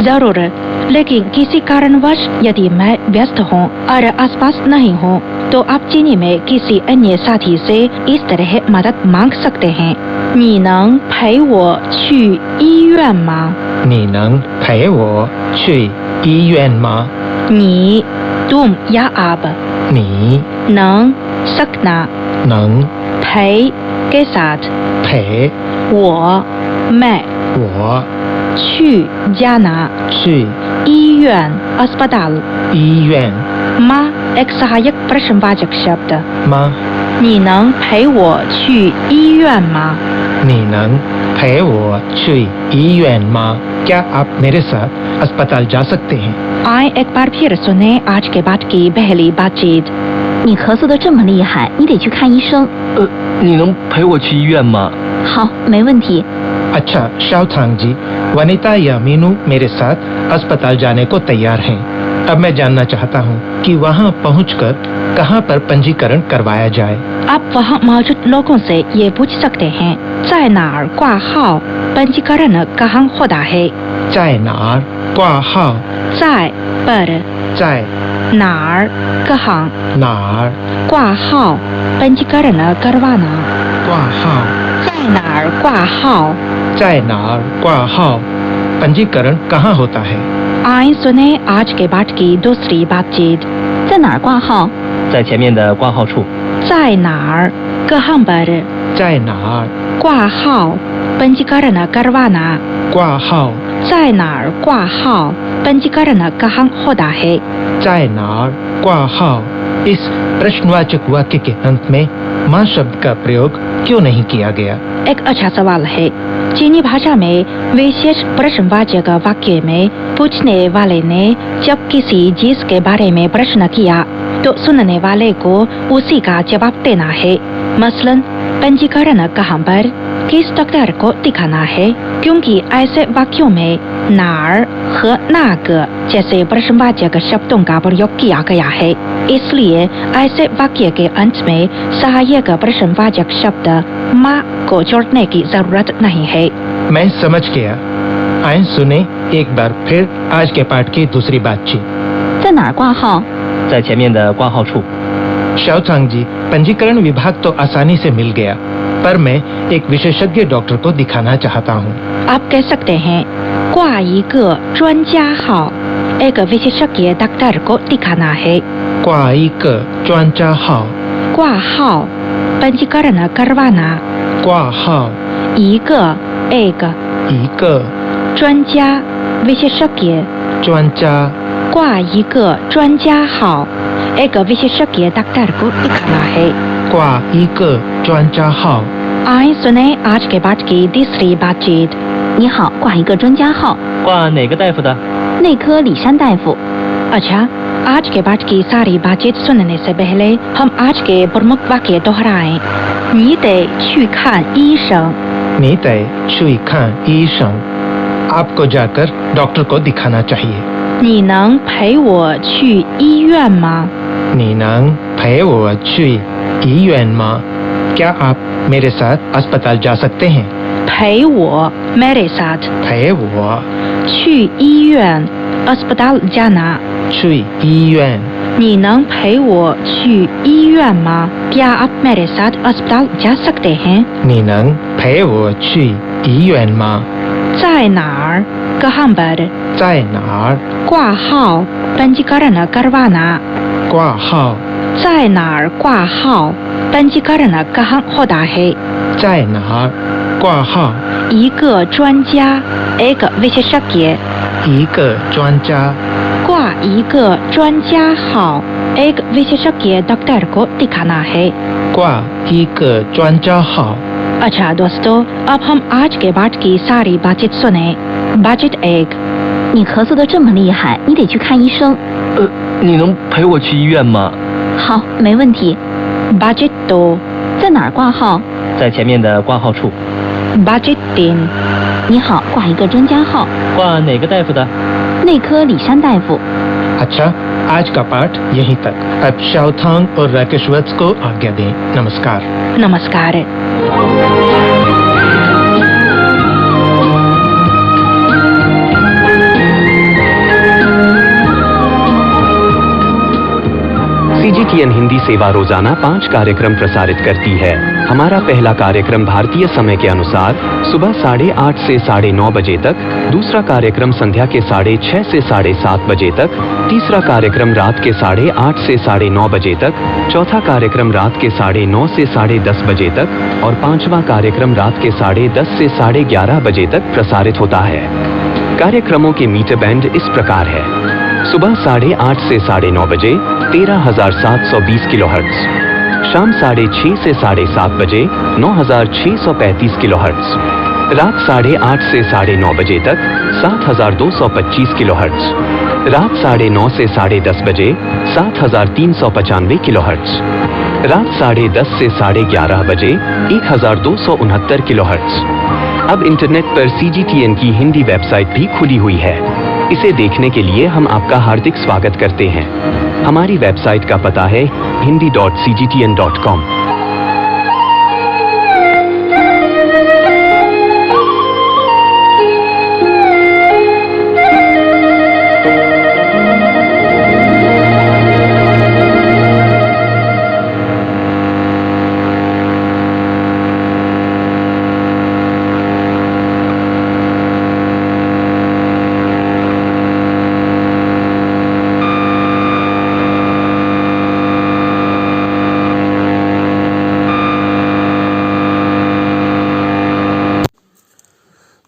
जरूर, लेकिन किसी कारणवश यदि मैं व्यस्त हूँ और आसपास नहीं हूँ, तो आप चीनी में किसी अन्य साथी से इस तरह मदद मांग सकते हैं। 你能陪我去医院吗？ 你能陪我去医院吗？ 你 तुम या आप 你 能 सकना 能 陪 के साथ 陪 我 मैं 我 去 जाना 去 医院 अस्पताल 医院 माँ एक सहायक प्रश्नवाचक शब्द 吗？ 你能陪我去医院吗？ 你能陪我去医院吗？ क्या आप मेरे साथ अस्पताल जा सकते हैं? आए एक बार फिर सुने आज के बाद की पहली बातचीत। 你咳嗽的这么厉害，你得去看医生。你能陪我去医院吗？好，没问题。 अच्छा शाओथांग जी, वनिता या मीनू मेरे साथ अस्पताल जाने को तैयार हैं। अब मैं जानना चाहता हूँ कि वहाँ पहुँचकर कहाँ पर पंजीकरण करवाया जाए। आप वहाँ मौजूद लोगों से ये पूछ सकते हैं, 在哪儿挂号 पंजीकरण कहाँ होता है। 在哪儿挂号？ 在 पर 在 哪儿 कहाँ 哪儿 挂号 पंजीकरण करवाना। 挂号？在哪儿挂号 在哪儿挂号？पंजीकरण कहाँ होता है? आए सुने आज के बाद की दूसरी बातचीत। 在哪儿挂号？在前面的挂号处。在哪儿 कहाँ पर 在哪儿 挂号 पंजीकरण करवाना। 挂号？在哪儿挂号 पंजीकरण कहाँ होता है। 在哪儿挂号？इस प्रश्नवाचक वाक्य के अंत में माँ शब्द का प्रयोग क्यों नहीं किया गया? एक अच्छा सवाल है। चीनी भाषा में विशेष प्रश्नवाचक वाक्य में पूछने वाले ने जब किसी चीज के बारे में प्रश्न किया तो सुनने वाले को उसी का जवाब देना है। मसलन पंजीकरण कहाँ पर, किस डॉक्टर को दिखाना है, क्योंकि ऐसे वाक्यों में नार व नाग जैसे प्रश्नवाचक शब्दों का प्रयोग किया गया है। इसलिए ऐसे वाक्य के अंत में सहायक प्रश्नवाचक शब्द माँ को जोड़ने की जरूरत नहीं है। मैं समझ गया। आए सुने एक बार फिर आज के पाठ की दूसरी बातचीत। 在哪儿挂号？在前面的挂号处。 शाओथांग जी, पंजीकरण विभाग तो आसानी से मिल गया, पर मैं एक विशेषज्ञ डॉक्टर को दिखाना चाहता हूँ। आप कह सकते हैं 挂一个专家号 एक विशेषज्ञ डॉक्टर को दिखाना है। 挂一个专家号， 挂号 पंजीकरण करवाना। 挂号， 一个 एक 一个 专家 विशेषज्ञ 专家， 挂一个专家号 एक विशेषज्ञ डॉक्टर को दिखाना है। 挂一个专家号。 आए सुने आज के बाद की तीसरी बातचीत। 你好，挂一个专家号，挂哪个大夫的？内科李山大夫。 अच्छा, आज के बाद की सारी बातचीत सुनने से पहले हम आज के प्रमुख वाक्य दोहराएं। 你得去看医生。 你得去看医生。आपको जाकर डॉक्टर को दिखाना चाहिए। 你能陪我去医院吗？ 你能陪我去医院吗？ क्या आप मेरे साथ अस्पताल जा सकते हैं? 陪我 मेरे साथ 陪我 去医院 अस्पताल जाना। 去医院。 你能陪我去医院吗？ क्या आप मेरे साथ अस्पताल जा सकते हैं? 你能陪我去医院吗？ 在哪儿 कहाँ पर 在哪儿 挂号 पंजीकरण करवाना। 挂号？ 在哪儿挂号 पंजीकरण कहाँ होता है। 在哪儿挂号？一个专家 एक विशेषज्ञ 一个专家，挂一个专家号 एक विशेषज्ञ डॉक्टर को दिखाना है। 挂一个专家号。 अच्छा दोस्तों, अब हम आज के बाद की सारी बातचीत सुने। बातचीत एक। 你咳嗽的这么厉害，你得去看医生。你能陪我去医院吗？好，没问题。 बातचीत दो। 在哪儿挂号？在前面的挂号处。 बातचीत तीन। 你好，挂一个专家号，挂哪个大夫的？内科李山大夫。 अच्छा, आज का पाठ यहीं तक। अब शाओथांग और राकेश वत्स को आज्ञा दें। नमस्कार। नमस्कार। CGTN हिंदी सेवा रोजाना 5 कार्यक्रम प्रसारित करती है। हमारा पहला कार्यक्रम भारतीय समय के अनुसार सुबह 8:30 से 9:30 बजे तक, दूसरा कार्यक्रम संध्या के 6:30 से 7:30 बजे तक, तीसरा कार्यक्रम रात के 8:30 से 9:30 बजे तक, चौथा कार्यक्रम रात के 9:30 से 10:30 बजे तक और पांचवा कार्यक्रम रात के 10:30 से 11:30 बजे तक प्रसारित होता है। कार्यक्रमों के मीटर बैंड इस प्रकार है: सुबह 8:30 से 9:30 बजे 13,720 किलोहर्ट्ज, शाम 6:30 से 7:30 बजे 9,635 किलोहर्ट्ज, रात 8:30 से 9:30 बजे तक 7,225 किलोहर्ट्ज, रात 9:30 से 10:30 बजे 7,395 किलोहर्ट्ज, रात 10:30 से 11:30 बजे 1,269 किलोहर्ट्ज। अब इंटरनेट पर CGTN की हिंदी वेबसाइट भी खुली हुई है। इसे देखने के लिए हम आपका हार्दिक स्वागत करते हैं। हमारी वेबसाइट का पता है hindi.cgtn.com।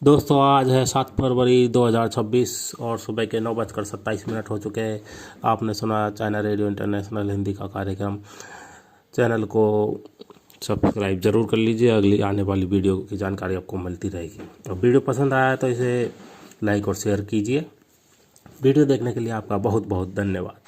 दोस्तों आज है 7 फरवरी 2026 और सुबह के 9:27 हो चुके हैं। आपने सुना चाइना रेडियो इंटरनेशनल हिंदी का कार्यक्रम। चैनल को सब्सक्राइब जरूर कर लीजिए, अगली आने वाली वीडियो की जानकारी आपको मिलती रहेगी। और वीडियो पसंद आया तो इसे लाइक और शेयर कीजिए। वीडियो देखने के लिए आपका बहुत बहुत धन्यवाद।